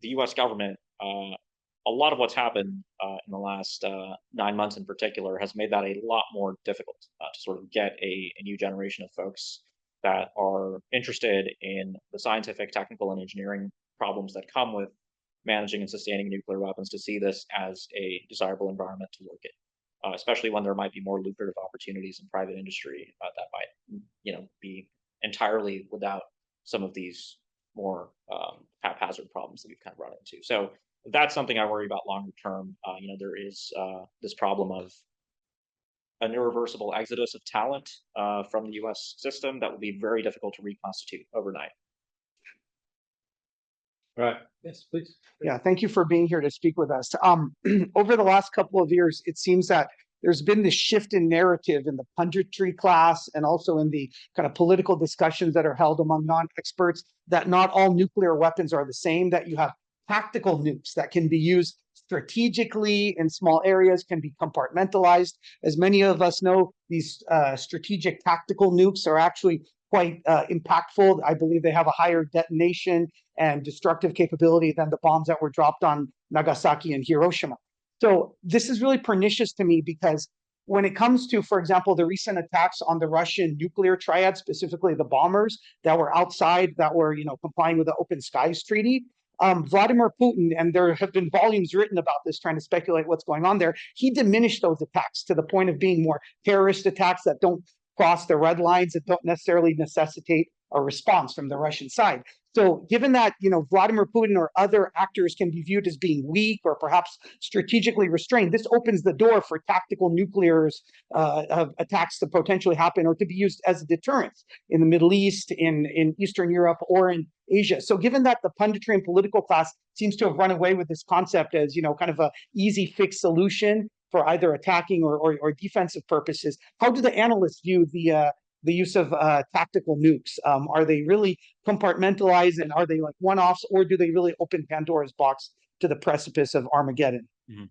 the U.S. government, a lot of what's happened in the last 9 months in particular has made that a lot more difficult to sort of get a new generation of folks that are interested in the scientific, technical, and engineering problems that come with managing and sustaining nuclear weapons to see this as a desirable environment to work in, especially when there might be more lucrative opportunities in private industry that might, be entirely without some of these more haphazard problems that we've kind of run into. So that's something I worry about longer term. There is this problem of an irreversible exodus of talent from the U.S. system that will be very difficult to reconstitute overnight. Right. Yes, please. Yeah, thank you for being here to speak with us. Over the last couple of years, it seems that there's been this shift in narrative in the punditry class and also in the kind of political discussions that are held among non-experts that not all nuclear weapons are the same, that you have tactical nukes that can be used strategically in small areas, can be compartmentalized. As many of us know, these strategic tactical nukes are actually quite impactful. I believe they have a higher detonation and destructive capability than the bombs that were dropped on Nagasaki and Hiroshima. So this is really pernicious to me because when it comes to, for example, the recent attacks on the Russian nuclear triad, specifically the bombers that were outside, that were, complying with the Open Skies Treaty, Vladimir Putin, and there have been volumes written about this, trying to speculate what's going on there. He diminished those attacks to the point of being more terrorist attacks that don't cross the red lines, that don't necessarily necessitate a response from the Russian side. So given that, Vladimir Putin or other actors can be viewed as being weak or perhaps strategically restrained, this opens the door for tactical nuclear attacks to potentially happen or to be used as a deterrence in the Middle East, in Eastern Europe, or in Asia. So given that the punditry and political class seems to have run away with this concept as, kind of a easy fix solution for either attacking or defensive purposes, how do the analysts view the use of tactical nukes? Are they really compartmentalized, and are they like one-offs, or do they really open Pandora's box to the precipice of Armageddon? Mm-hmm.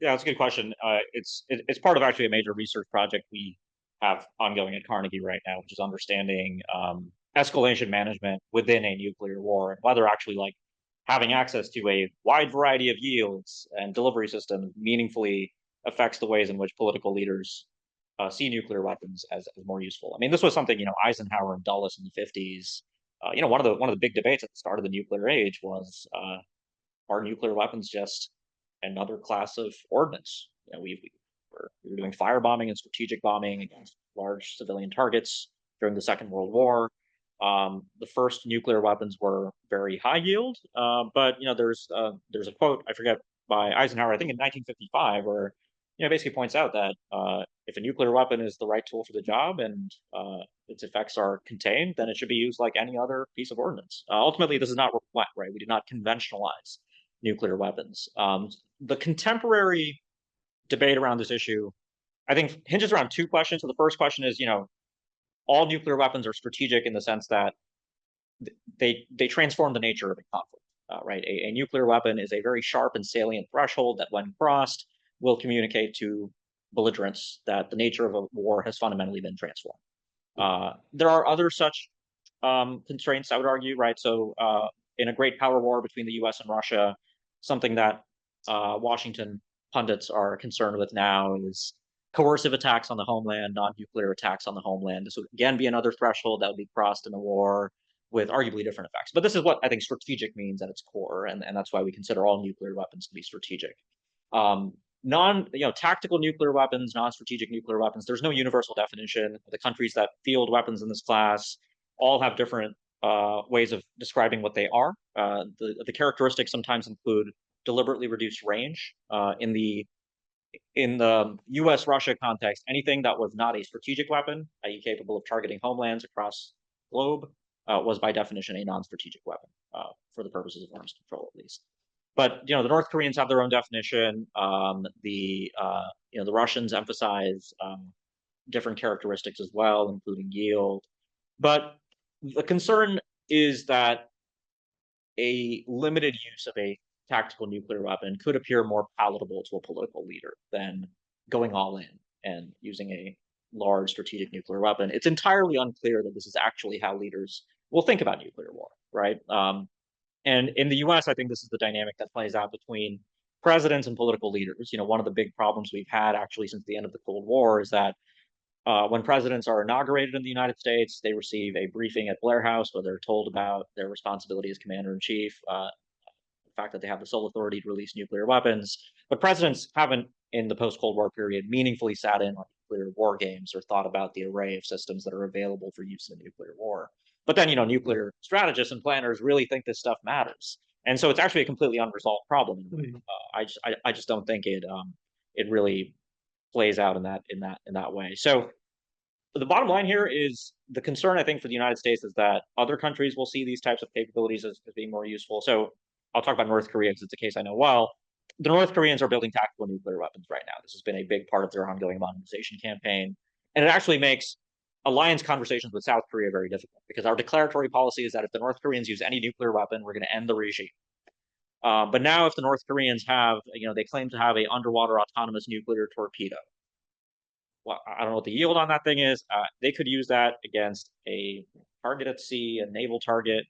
Yeah, that's a good question. It's part of actually a major research project we have ongoing at Carnegie right now, which is understanding escalation management within a nuclear war, and whether actually having access to a wide variety of yields and delivery systems meaningfully affects the ways in which political leaders see nuclear weapons as more useful. I mean, this was something, Eisenhower and Dulles in the 50s. One of the big debates at the start of the nuclear age was, are nuclear weapons just another class of ordnance? We were doing firebombing and strategic bombing against large civilian targets during the Second World War. The first nuclear weapons were very high yield, but there's a quote, I forget, by Eisenhower, I think in 1955, where basically points out that if a nuclear weapon is the right tool for the job and its effects are contained, then it should be used like any other piece of ordnance. Ultimately, this is not what, right? We did not conventionalize nuclear weapons. The contemporary debate around this issue, I think, hinges around two questions. So the first question is, all nuclear weapons are strategic in the sense that they transform the nature of a conflict, right? A nuclear weapon is a very sharp and salient threshold that, when crossed, will communicate to belligerents that the nature of a war has fundamentally been transformed. There are other such constraints, I would argue, right? So in a great power war between the US and Russia, something that Washington pundits are concerned with now is coercive attacks on the homeland, non-nuclear attacks on the homeland. This would again be another threshold that would be crossed in a war with arguably different effects. But this is what I think strategic means at its core, and that's why we consider all nuclear weapons to be strategic. Tactical nuclear weapons, non-strategic nuclear weapons, there's no universal definition. The countries that field weapons in this class all have different ways of describing what they are. The characteristics sometimes include deliberately reduced range. In the US-Russia context, anything that was not a strategic weapon, i.e. capable of targeting homelands across the globe, was by definition a non-strategic weapon, for the purposes of arms control at least. But the North Koreans have their own definition. The Russians emphasize different characteristics as well, including yield. But the concern is that a limited use of a tactical nuclear weapon could appear more palatable to a political leader than going all in and using a large strategic nuclear weapon. It's entirely unclear that this is actually how leaders will think about nuclear war, right? And in the US, I think this is the dynamic that plays out between presidents and political leaders. One of the big problems we've had actually since the end of the Cold War is that when presidents are inaugurated in the United States, they receive a briefing at Blair House where they're told about their responsibility as commander-in-chief, the fact that they have the sole authority to release nuclear weapons. But presidents haven't, in the post-Cold War period, meaningfully sat in on nuclear war games or thought about the array of systems that are available for use in a nuclear war. But then, nuclear strategists and planners really think this stuff matters. And so it's actually a completely unresolved problem. I just don't think it really plays out in that way. So the bottom line here is the concern, I think, for the United States is that other countries will see these types of capabilities as being more useful. So I'll talk about North Korea because it's a case I know well. The North Koreans are building tactical nuclear weapons right now. This has been a big part of their ongoing modernization campaign. And it actually makes alliance conversations with South Korea very difficult because our declaratory policy is that if the North Koreans use any nuclear weapon, we're going to end the regime. But now if the North Koreans have, they claim to have an underwater autonomous nuclear torpedo. Well, I don't know what the yield on that thing is. They could use that against a target at sea, a naval target.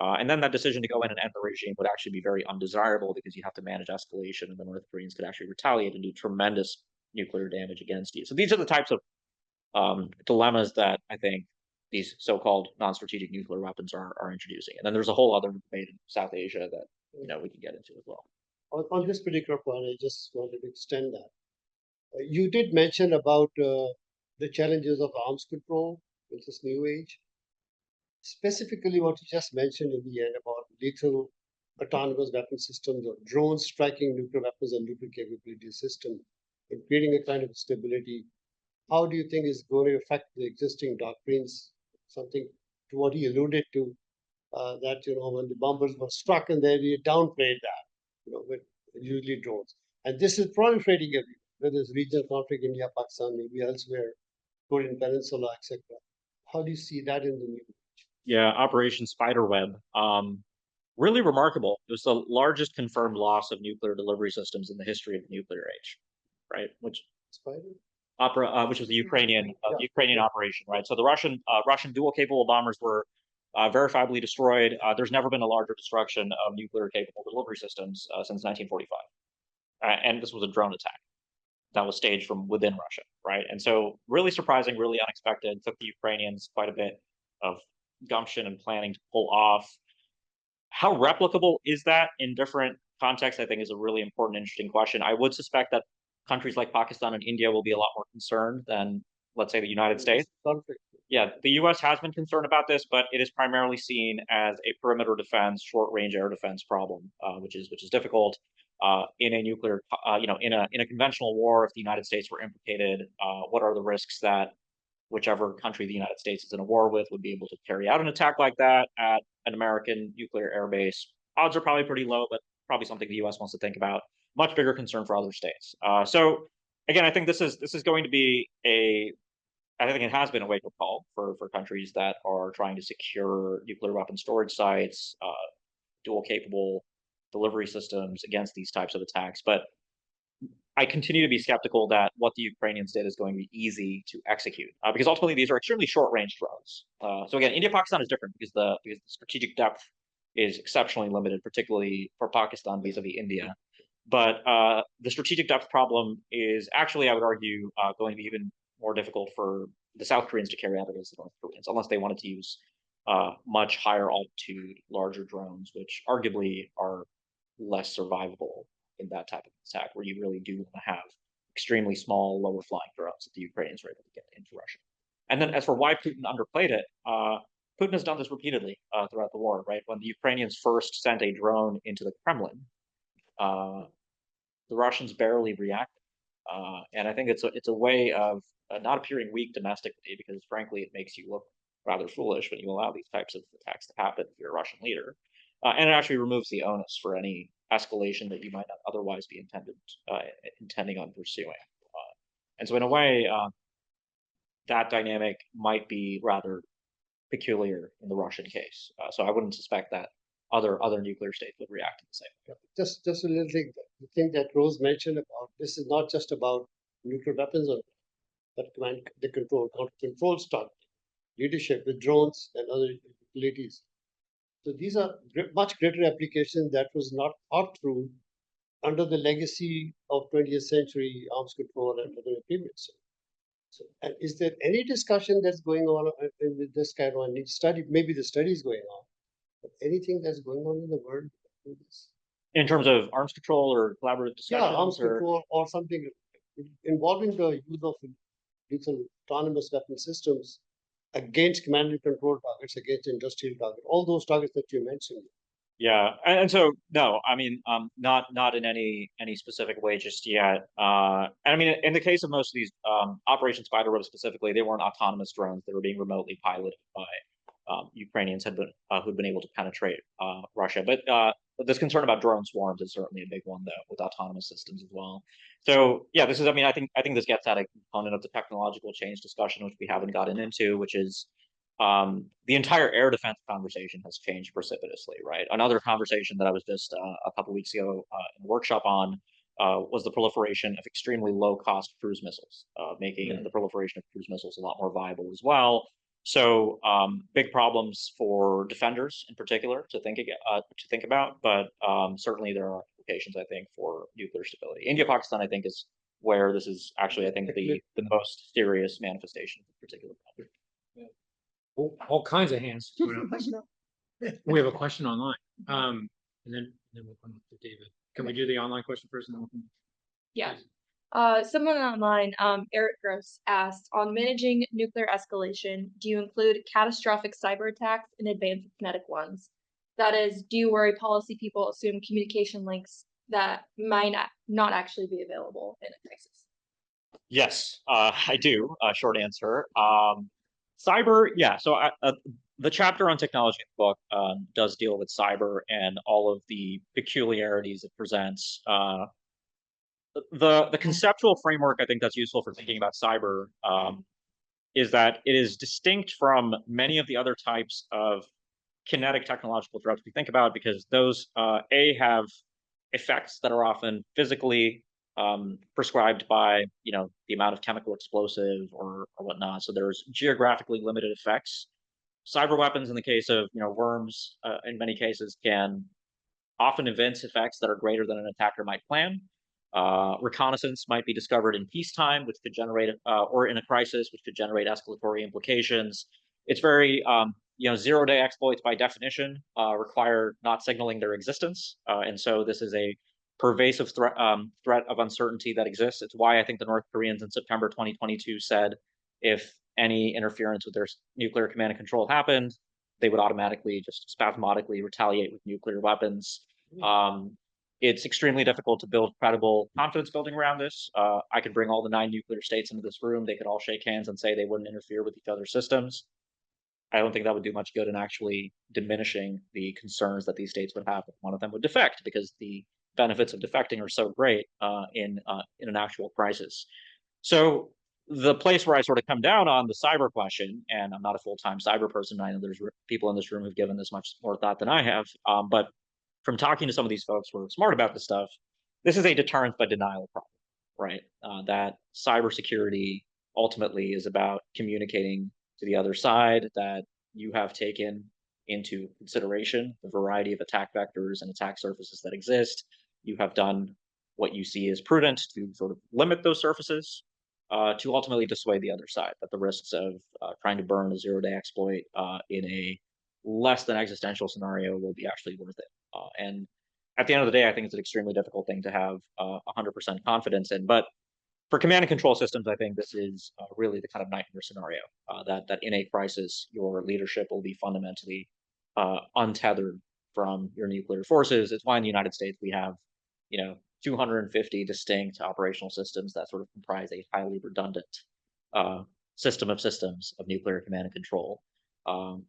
And then that decision to go in and end the regime would actually be very undesirable because you have to manage escalation and the North Koreans could actually retaliate and do tremendous nuclear damage against you. So these are the types of dilemmas that I think these so-called non-strategic nuclear weapons are introducing. And then there's a whole other debate in South Asia that we can get into as well. On this particular point, I just wanted to extend that. You did mention about the challenges of arms control in this new age. Specifically, what you just mentioned in the end about lethal autonomous weapon systems or drones striking nuclear weapons and nuclear capability system and creating a kind of stability. How do you think is going to affect the existing doctrines? Something to what he alluded to, that when the bombers were struck and then you downplayed that, with usually drones. And this is proliferating everywhere, whether it's regional conflict, India, Pakistan, maybe elsewhere, Korean Peninsula, etc. How do you see that in the new? Yeah, Operation Spiderweb. Really remarkable. It was the largest confirmed loss of nuclear delivery systems in the history of the nuclear age, right? Which was the Ukrainian operation, right? So the Russian dual capable bombers were verifiably destroyed. There's never been a larger destruction of nuclear capable delivery systems since 1945, and this was a drone attack. that was staged from within Russia, right? And so really surprising, really unexpected, took the Ukrainians quite a bit of gumption and planning to pull off. How replicable is that in different contexts, I think is a really important, interesting question. I would suspect that countries like Pakistan and India will be a lot more concerned than, let's say, the United States. Conflict. Yeah, the US has been concerned about this, but it is primarily seen as a perimeter defense, short-range air defense problem, which is difficult. In a nuclear, in a conventional war, if the United States were implicated, what are the risks that whichever country the United States is in a war with would be able to carry out an attack like that at an American nuclear airbase? Odds are probably pretty low, but probably something the US wants to think about. Much bigger concern for other states. So again, I think this is going to be I think it has been a wake-up call for countries that are trying to secure nuclear weapon storage sites, dual capable delivery systems against these types of attacks. But I continue to be skeptical that what the Ukrainians did is going to be easy to execute, because ultimately these are extremely short-range drones. So again, India-Pakistan is different because the strategic depth is exceptionally limited, particularly for Pakistan vis-a-vis India. But the strategic depth problem is actually, I would argue, going to be even more difficult for the South Koreans to carry out against the North Koreans, unless they wanted to use much higher altitude, larger drones, which arguably are less survivable in that type of attack, where you really do want to have extremely small, lower flying drones that the Ukrainians were able to get into Russia. And then as for why Putin underplayed it, Putin has done this repeatedly throughout the war, right? When the Ukrainians first sent a drone into the Kremlin, the Russians barely reacted. And I think it's a way of not appearing weak domestically, because frankly, it makes you look rather foolish when you allow these types of attacks to happen if you're a Russian leader. And it actually removes the onus for any escalation that you might not otherwise be intending on pursuing. And so in a way, that dynamic might be rather peculiar in the Russian case. So I wouldn't suspect that other nuclear states would react in the same way. Just a little thing, the thing that Rose mentioned about this is not just about nuclear weapons, but command the control stuff, leadership with drones and other utilities. So these are much greater applications that was not thought through under the legacy of 20th century arms control and other agreements. So, and is there any discussion that's going on with this kind of study? Maybe the study is going on, but anything that's going on in the world with this? In terms of arms control or collaborative discussions? Yeah, arms control or something involving the use of lethal autonomous weapon systems against command and control targets, against industrial targets, all those targets that you mentioned. Yeah, and so no, I mean, not in any specific way just yet. And I mean, in the case of most of these Operation Spiderweb specifically, they weren't autonomous drones; they were being remotely piloted by Ukrainians who'd been able to penetrate Russia. But this concern about drone swarms is certainly a big one, though, with autonomous systems as well. So yeah, this is. I mean, I think this gets at a component of the technological change discussion, which we haven't gotten into, which is the entire air defense conversation has changed precipitously, right? Another conversation that I was just a couple weeks ago in a workshop on was the proliferation of extremely low-cost cruise missiles, making the proliferation of cruise missiles a lot more viable as well. So big problems for defenders in particular to think about, but certainly there are implications, I think, for nuclear stability. India, Pakistan, I think, is where this is actually, I think, the most serious manifestation of the particular problem. All kinds of hands. We have a question online. And then we'll come up to David. Can we do the online question first? And then we'll come? Yeah. Someone online, Eric Gross, asked, on managing nuclear escalation, do you include catastrophic cyber attacks in advance of kinetic ones? That is, do you worry policy people assume communication links that might not actually be available in a crisis? Yes, I do. Short answer. Cyber, yeah. So the chapter on technology in the book does deal with cyber and all of the peculiarities it presents. The conceptual framework I think that's useful for thinking about cyber is that it is distinct from many of the other types of kinetic technological threats we think about, because those have effects that are often physically prescribed by the amount of chemical explosive or whatnot. So there's geographically limited effects. Cyber weapons, in the case of worms, in many cases can often evince effects that are greater than an attacker might plan. Reconnaissance might be discovered in peacetime, which could generate, or in a crisis, which could generate escalatory implications. It's very, zero-day exploits by definition require not signaling their existence, and so this is a pervasive threat of uncertainty that exists. It's why I think the North Koreans in September 2022 said if any interference with their nuclear command and control happened, they would automatically just spasmodically retaliate with nuclear weapons. It's extremely difficult to build credible confidence building around this. I could bring all the 9 nuclear states into this room. They could all shake hands and say they wouldn't interfere with each other's systems. I don't think that would do much good in actually diminishing the concerns that these states would have if one of them would defect, because the benefits of defecting are so great in an actual crisis. So the place where I sort of come down on the cyber question, and I'm not a full-time cyber person, I know there's people in this room who've given this much more thought than I have, but from talking to some of these folks who are smart about this stuff, this is a deterrence by denial problem, right? That cybersecurity ultimately is about communicating to the other side that you have taken into consideration the variety of attack vectors and attack surfaces that exist. You have done what you see as prudent to sort of limit those surfaces to ultimately dissuade the other side, that the risks of trying to burn a zero-day exploit in a less than existential scenario will be actually worth it. And at the end of the day, I think it's an extremely difficult thing to have 100% confidence in. But for command and control systems, I think this is really the kind of nightmare scenario that in a crisis, your leadership will be fundamentally untethered from your nuclear forces. It's why in the United States we have, 250 distinct operational systems that sort of comprise a highly redundant system of systems of nuclear command and control.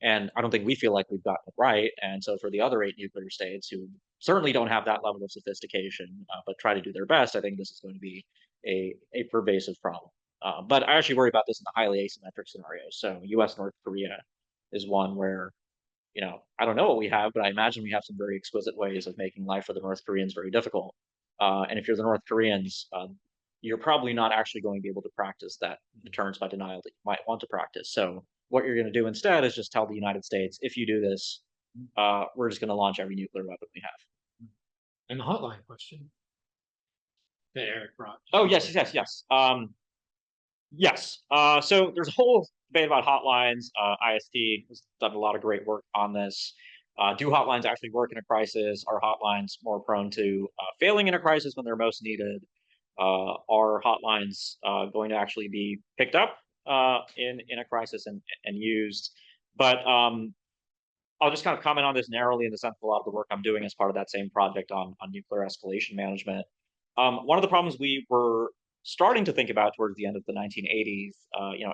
And I don't think we feel like we've gotten it right. And so for the other 8 nuclear states who certainly don't have that level of sophistication, but try to do their best, I think this is going to be a pervasive problem. But I actually worry about this in the highly asymmetric scenario. So US North Korea is one where, I don't know what we have, but I imagine we have some very exquisite ways of making life for the North Koreans very difficult. And if you're the North Koreans, you're probably not actually going to be able to practice that deterrence by denial that you might want to practice. So what you're going to do instead is just tell the United States, if you do this, we're just going to launch every nuclear weapon we have. And the hotline question that Eric brought. Oh, yes. Yes. So there's a whole debate about hotlines. IST has done a lot of great work on this. Do hotlines actually work in a crisis? Are hotlines more prone to failing in a crisis when they're most needed? Are hotlines going to actually be picked up in a crisis and used? But I'll just kind of comment on this narrowly in the sense of a lot of the work I'm doing as part of that same project on nuclear escalation management. One of the problems we were starting to think about towards the end of the 1980s,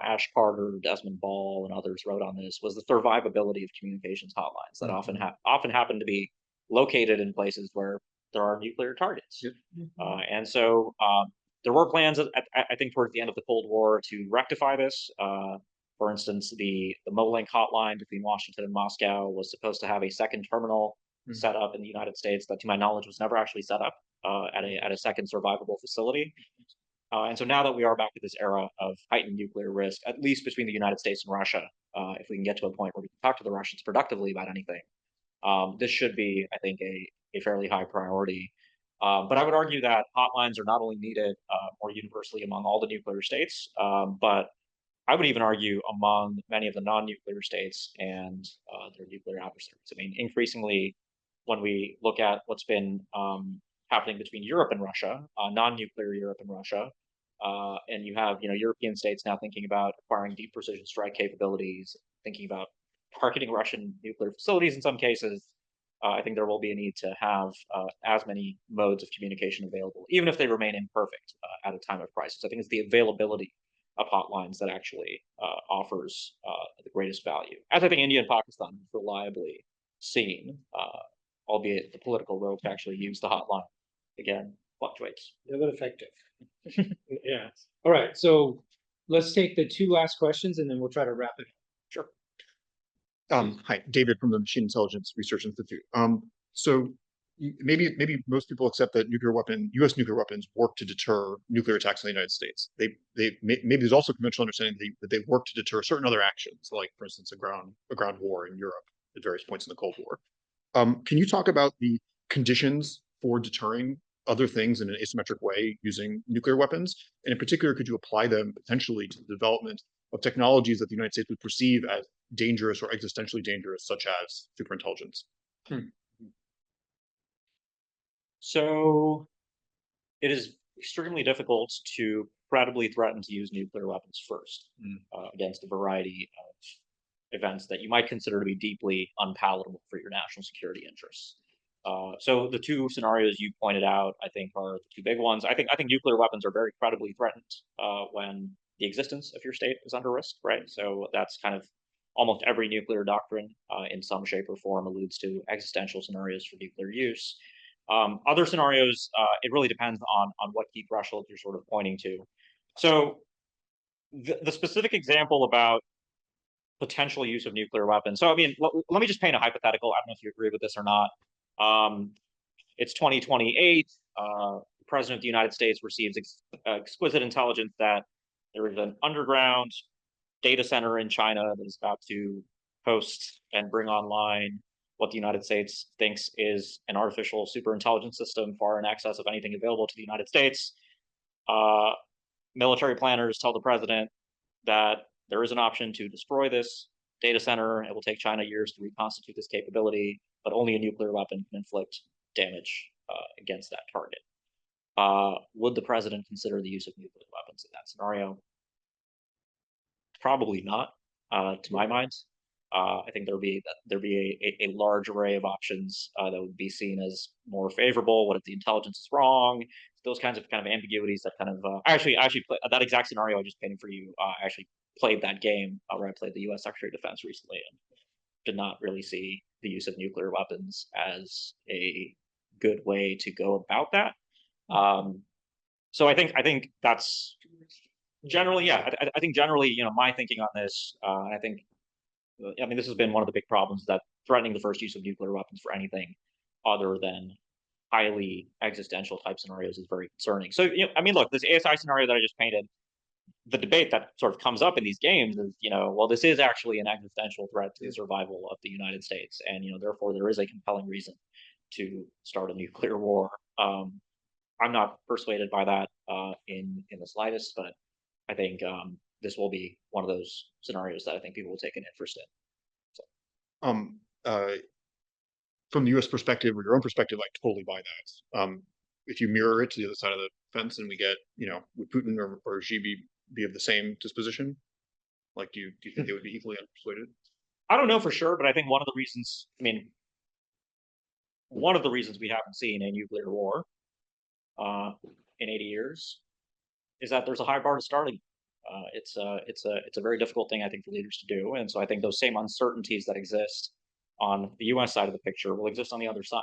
Ash Carter, Desmond Ball, and others wrote on this, was the survivability of communications hotlines that often happen to be located in places where there are nuclear targets. And so there were plans, I think, towards the end of the Cold War to rectify this. For instance, the Molink hotline between Washington and Moscow was supposed to have a second terminal set up in the United States that, to my knowledge, was never actually set up at a second survivable facility. And so now that we are back to this era of heightened nuclear risk, at least between the United States and Russia, if we can get to a point where we can talk to the Russians productively about anything, this should be, I think, a fairly high priority. But I would argue that hotlines are not only needed more universally among all the nuclear states, but I would even argue among many of the non-nuclear states and their nuclear adversaries. I mean, increasingly, when we look at what's been happening between Europe and Russia, non-nuclear Europe and Russia, and you have European states now thinking about acquiring deep precision strike capabilities, thinking about targeting Russian nuclear facilities in some cases. I think there will be a need to have as many modes of communication available, even if they remain imperfect at a time of crisis. I think it's the availability of hotlines that actually offers the greatest value, as I think India and Pakistan have reliably seen, albeit the political will to actually use the hotline, again, fluctuates. Never effective. Yeah. All right. So let's take the 2 last questions and then we'll try to wrap it up. Sure. Hi, David from the Machine Intelligence Research Institute. So maybe most people accept that U.S. nuclear weapons work to deter nuclear attacks in the United States. Maybe there's also conventional understanding that they work to deter certain other actions, like, for instance, a ground war in Europe at various points in the Cold War. Can you talk about the conditions for deterring other things in an asymmetric way using nuclear weapons? And in particular, could you apply them potentially to the development of technologies that the United States would perceive as dangerous or existentially dangerous, such as superintelligence? So it is extremely difficult to credibly threaten to use nuclear weapons first against a variety of events that you might consider to be deeply unpalatable for your national security interests. So the two scenarios you pointed out, I think, are the two big ones. I think nuclear weapons are very credibly threatened when the existence of your state is under risk, right? So that's kind of almost every nuclear doctrine in some shape or form alludes to existential scenarios for nuclear use. Other scenarios, it really depends on what key threshold you're sort of pointing to. So the specific example about potential use of nuclear weapons. So I mean, let me just paint a hypothetical. I don't know if you agree with this or not. It's 2028. The President of the United States receives exquisite intelligence that there is an underground data center in China that is about to host and bring online what the United States thinks is an artificial superintelligence system far in excess of anything available to the United States. Military planners tell the president that there is an option to destroy this data center. It will take China years to reconstitute this capability, but only a nuclear weapon can inflict damage against that target. Would the president consider the use of nuclear weapons in that scenario? Probably not, to my mind. I think there'd be a large array of options that would be seen as more favorable. What if the intelligence is wrong? Those kinds of ambiguities that actually that exact scenario I just painted for you. I actually played that game where I played the U.S. Secretary of Defense recently and did not really see the use of nuclear weapons as a good way to go about that. So I think that's generally, yeah. I think generally, my thinking on this, I think, I mean, this has been one of the big problems, that threatening the first use of nuclear weapons for anything other than highly existential type scenarios is very concerning. So, I mean, look, this ASI scenario that I just painted, the debate that sort of comes up in these games is, well, this is actually an existential threat to the survival of the United States, and therefore there is a compelling reason to start a nuclear war. I'm not persuaded by that in the slightest, but I think this will be one of those scenarios that I think people will take an interest in. So. From the U.S. perspective or your own perspective, I totally buy that. If you mirror it to the other side of the fence and we get, would Putin or Xi be of the same disposition? Like, do you think they would be equally unpersuaded? I don't know for sure, but I think one of the reasons we haven't seen a nuclear war in 80 years is that there's a high bar to starting. It's a very difficult thing, I think, for leaders to do, and so I think those same uncertainties that exist on the U.S. side of the picture will exist on the other side.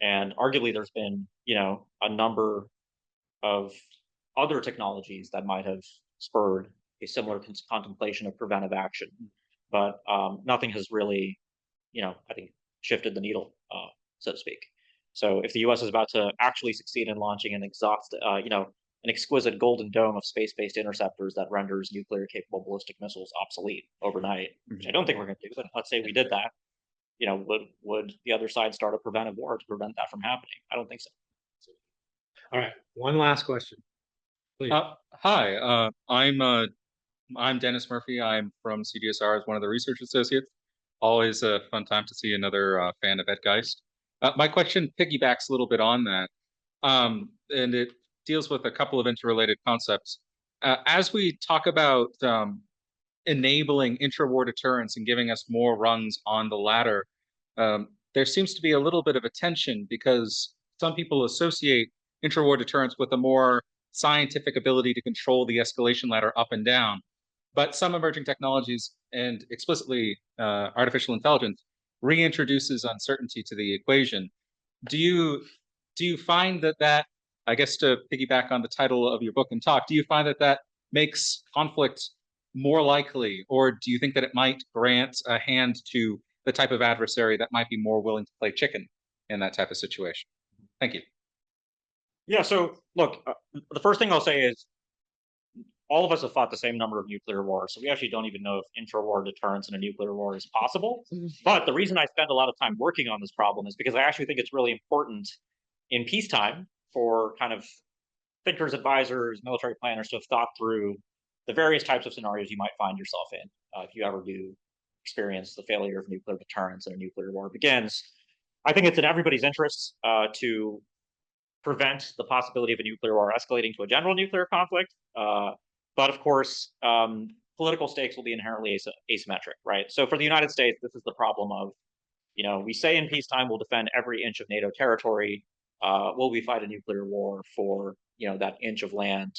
And arguably, there's been a number of other technologies that might have spurred a similar contemplation of preventive action, but nothing has really, I think, shifted the needle, so to speak. So if the U.S. is about to actually succeed in launching an exquisite golden dome of space-based interceptors that renders nuclear-capable ballistic missiles obsolete overnight, which I don't think we're going to do, but let's say we did that, would the other side start a preventive war to prevent that from happening? I don't think so. All right, one last question, please. Hi, I'm Dennis Murphy. I'm from CDSR as one of the research associates. Always a fun time to see another fan of Ed Geist. My question piggybacks a little bit on that, and it deals with a couple of interrelated concepts. As we talk about enabling intra-war deterrence and giving us more rungs on the ladder, there seems to be a little bit of a tension because some people associate intra-war deterrence with a more scientific ability to control the escalation ladder up and down. But some emerging technologies, and explicitly artificial intelligence, reintroduces uncertainty to the equation. Do you find that, I guess to piggyback on the title of your book and talk, do you find that makes conflict more likely, or do you think that it might grant a hand to the type of adversary that might be more willing to play chicken in that type of situation? Thank you. Yeah, so look, the first thing I'll say is all of us have fought the same number of nuclear wars, so we actually don't even know if intra-war deterrence in a nuclear war is possible. But the reason I spend a lot of time working on this problem is because I actually think it's really important in peacetime for kind of thinkers, advisors, military planners to have thought through the various types of scenarios you might find yourself in if you ever do experience the failure of nuclear deterrence and a nuclear war begins. I think it's in everybody's interest to prevent the possibility of a nuclear war escalating to a general nuclear conflict. But of course, political stakes will be inherently asymmetric, right? So for the United States, this is the problem of, we say in peacetime we'll defend every inch of NATO territory. Will we fight a nuclear war for, that inch of land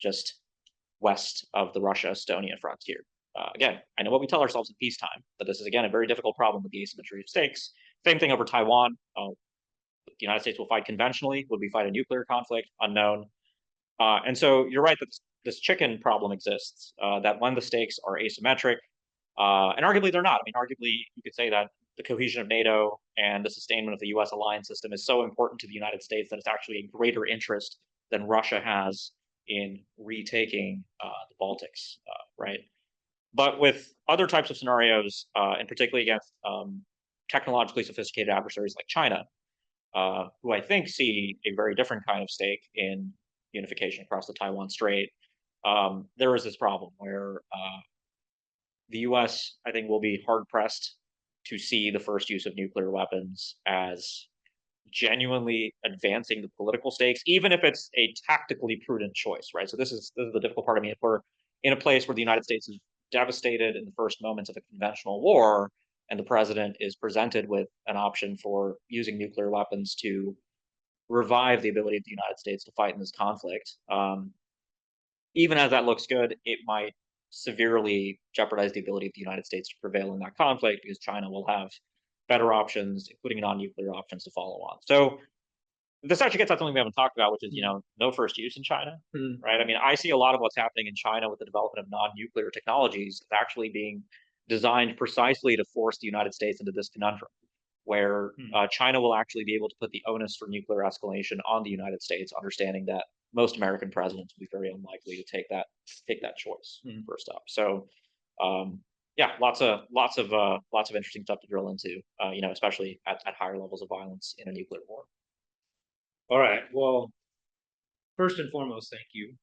just west of the Russia-Estonia frontier? Again, I know what we tell ourselves in peacetime, but this is, again, a very difficult problem with the asymmetry of stakes. Same thing over Taiwan. The United States will fight conventionally. Would we fight a nuclear conflict? Unknown. And so you're right that this chicken problem exists, that when the stakes are asymmetric, and arguably they're not. I mean, arguably you could say that the cohesion of NATO and the sustainment of the US alliance system is so important to the United States that it's actually a greater interest than Russia has in retaking the Baltics, right? But with other types of scenarios, and particularly against technologically sophisticated adversaries like China, who I think see a very different kind of stake in unification across the Taiwan Strait, there is this problem where the US, I think, will be hard-pressed to see the first use of nuclear weapons as genuinely advancing the political stakes, even if it's a tactically prudent choice, right? So this is the difficult part. I mean, if we're in a place where the United States is devastated in the first moments of a conventional war, and the president is presented with an option for using nuclear weapons to revive the ability of the United States to fight in this conflict, even as that looks good, it might severely jeopardize the ability of the United States to prevail in that conflict because China will have better options, including non-nuclear options to follow on. So this actually gets at something we haven't talked about, which is, no first use in China, right? I mean, I see a lot of what's happening in China with the development of non-nuclear technologies is actually being designed precisely to force the United States into this conundrum, where China will actually be able to put the onus for nuclear escalation on the United States, understanding that most American presidents will be very unlikely to take that choice first up. So, yeah, lots of interesting stuff to drill into, especially at higher levels of violence in a nuclear war. All right. Well, first and foremost, thank you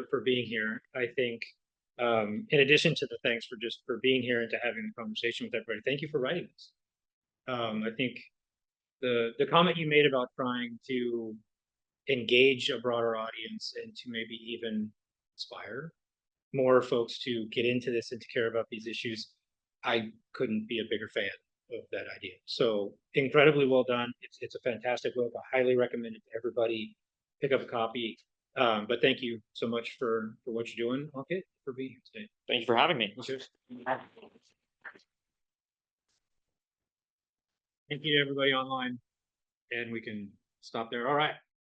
for being here. I think, in addition to the thanks for being here and to having the conversation with everybody, thank you for writing this. I think the comment you made about trying to engage a broader audience and to maybe even inspire more folks to get into this and to care about these issues, I couldn't be a bigger fan of that idea. So incredibly well done. It's a fantastic book. I highly recommend it to everybody. Pick up a copy. But thank you so much for what you're doing, Ankit, for being here today. Thank you for having me. Thank you to everybody online, and we can stop there. All right.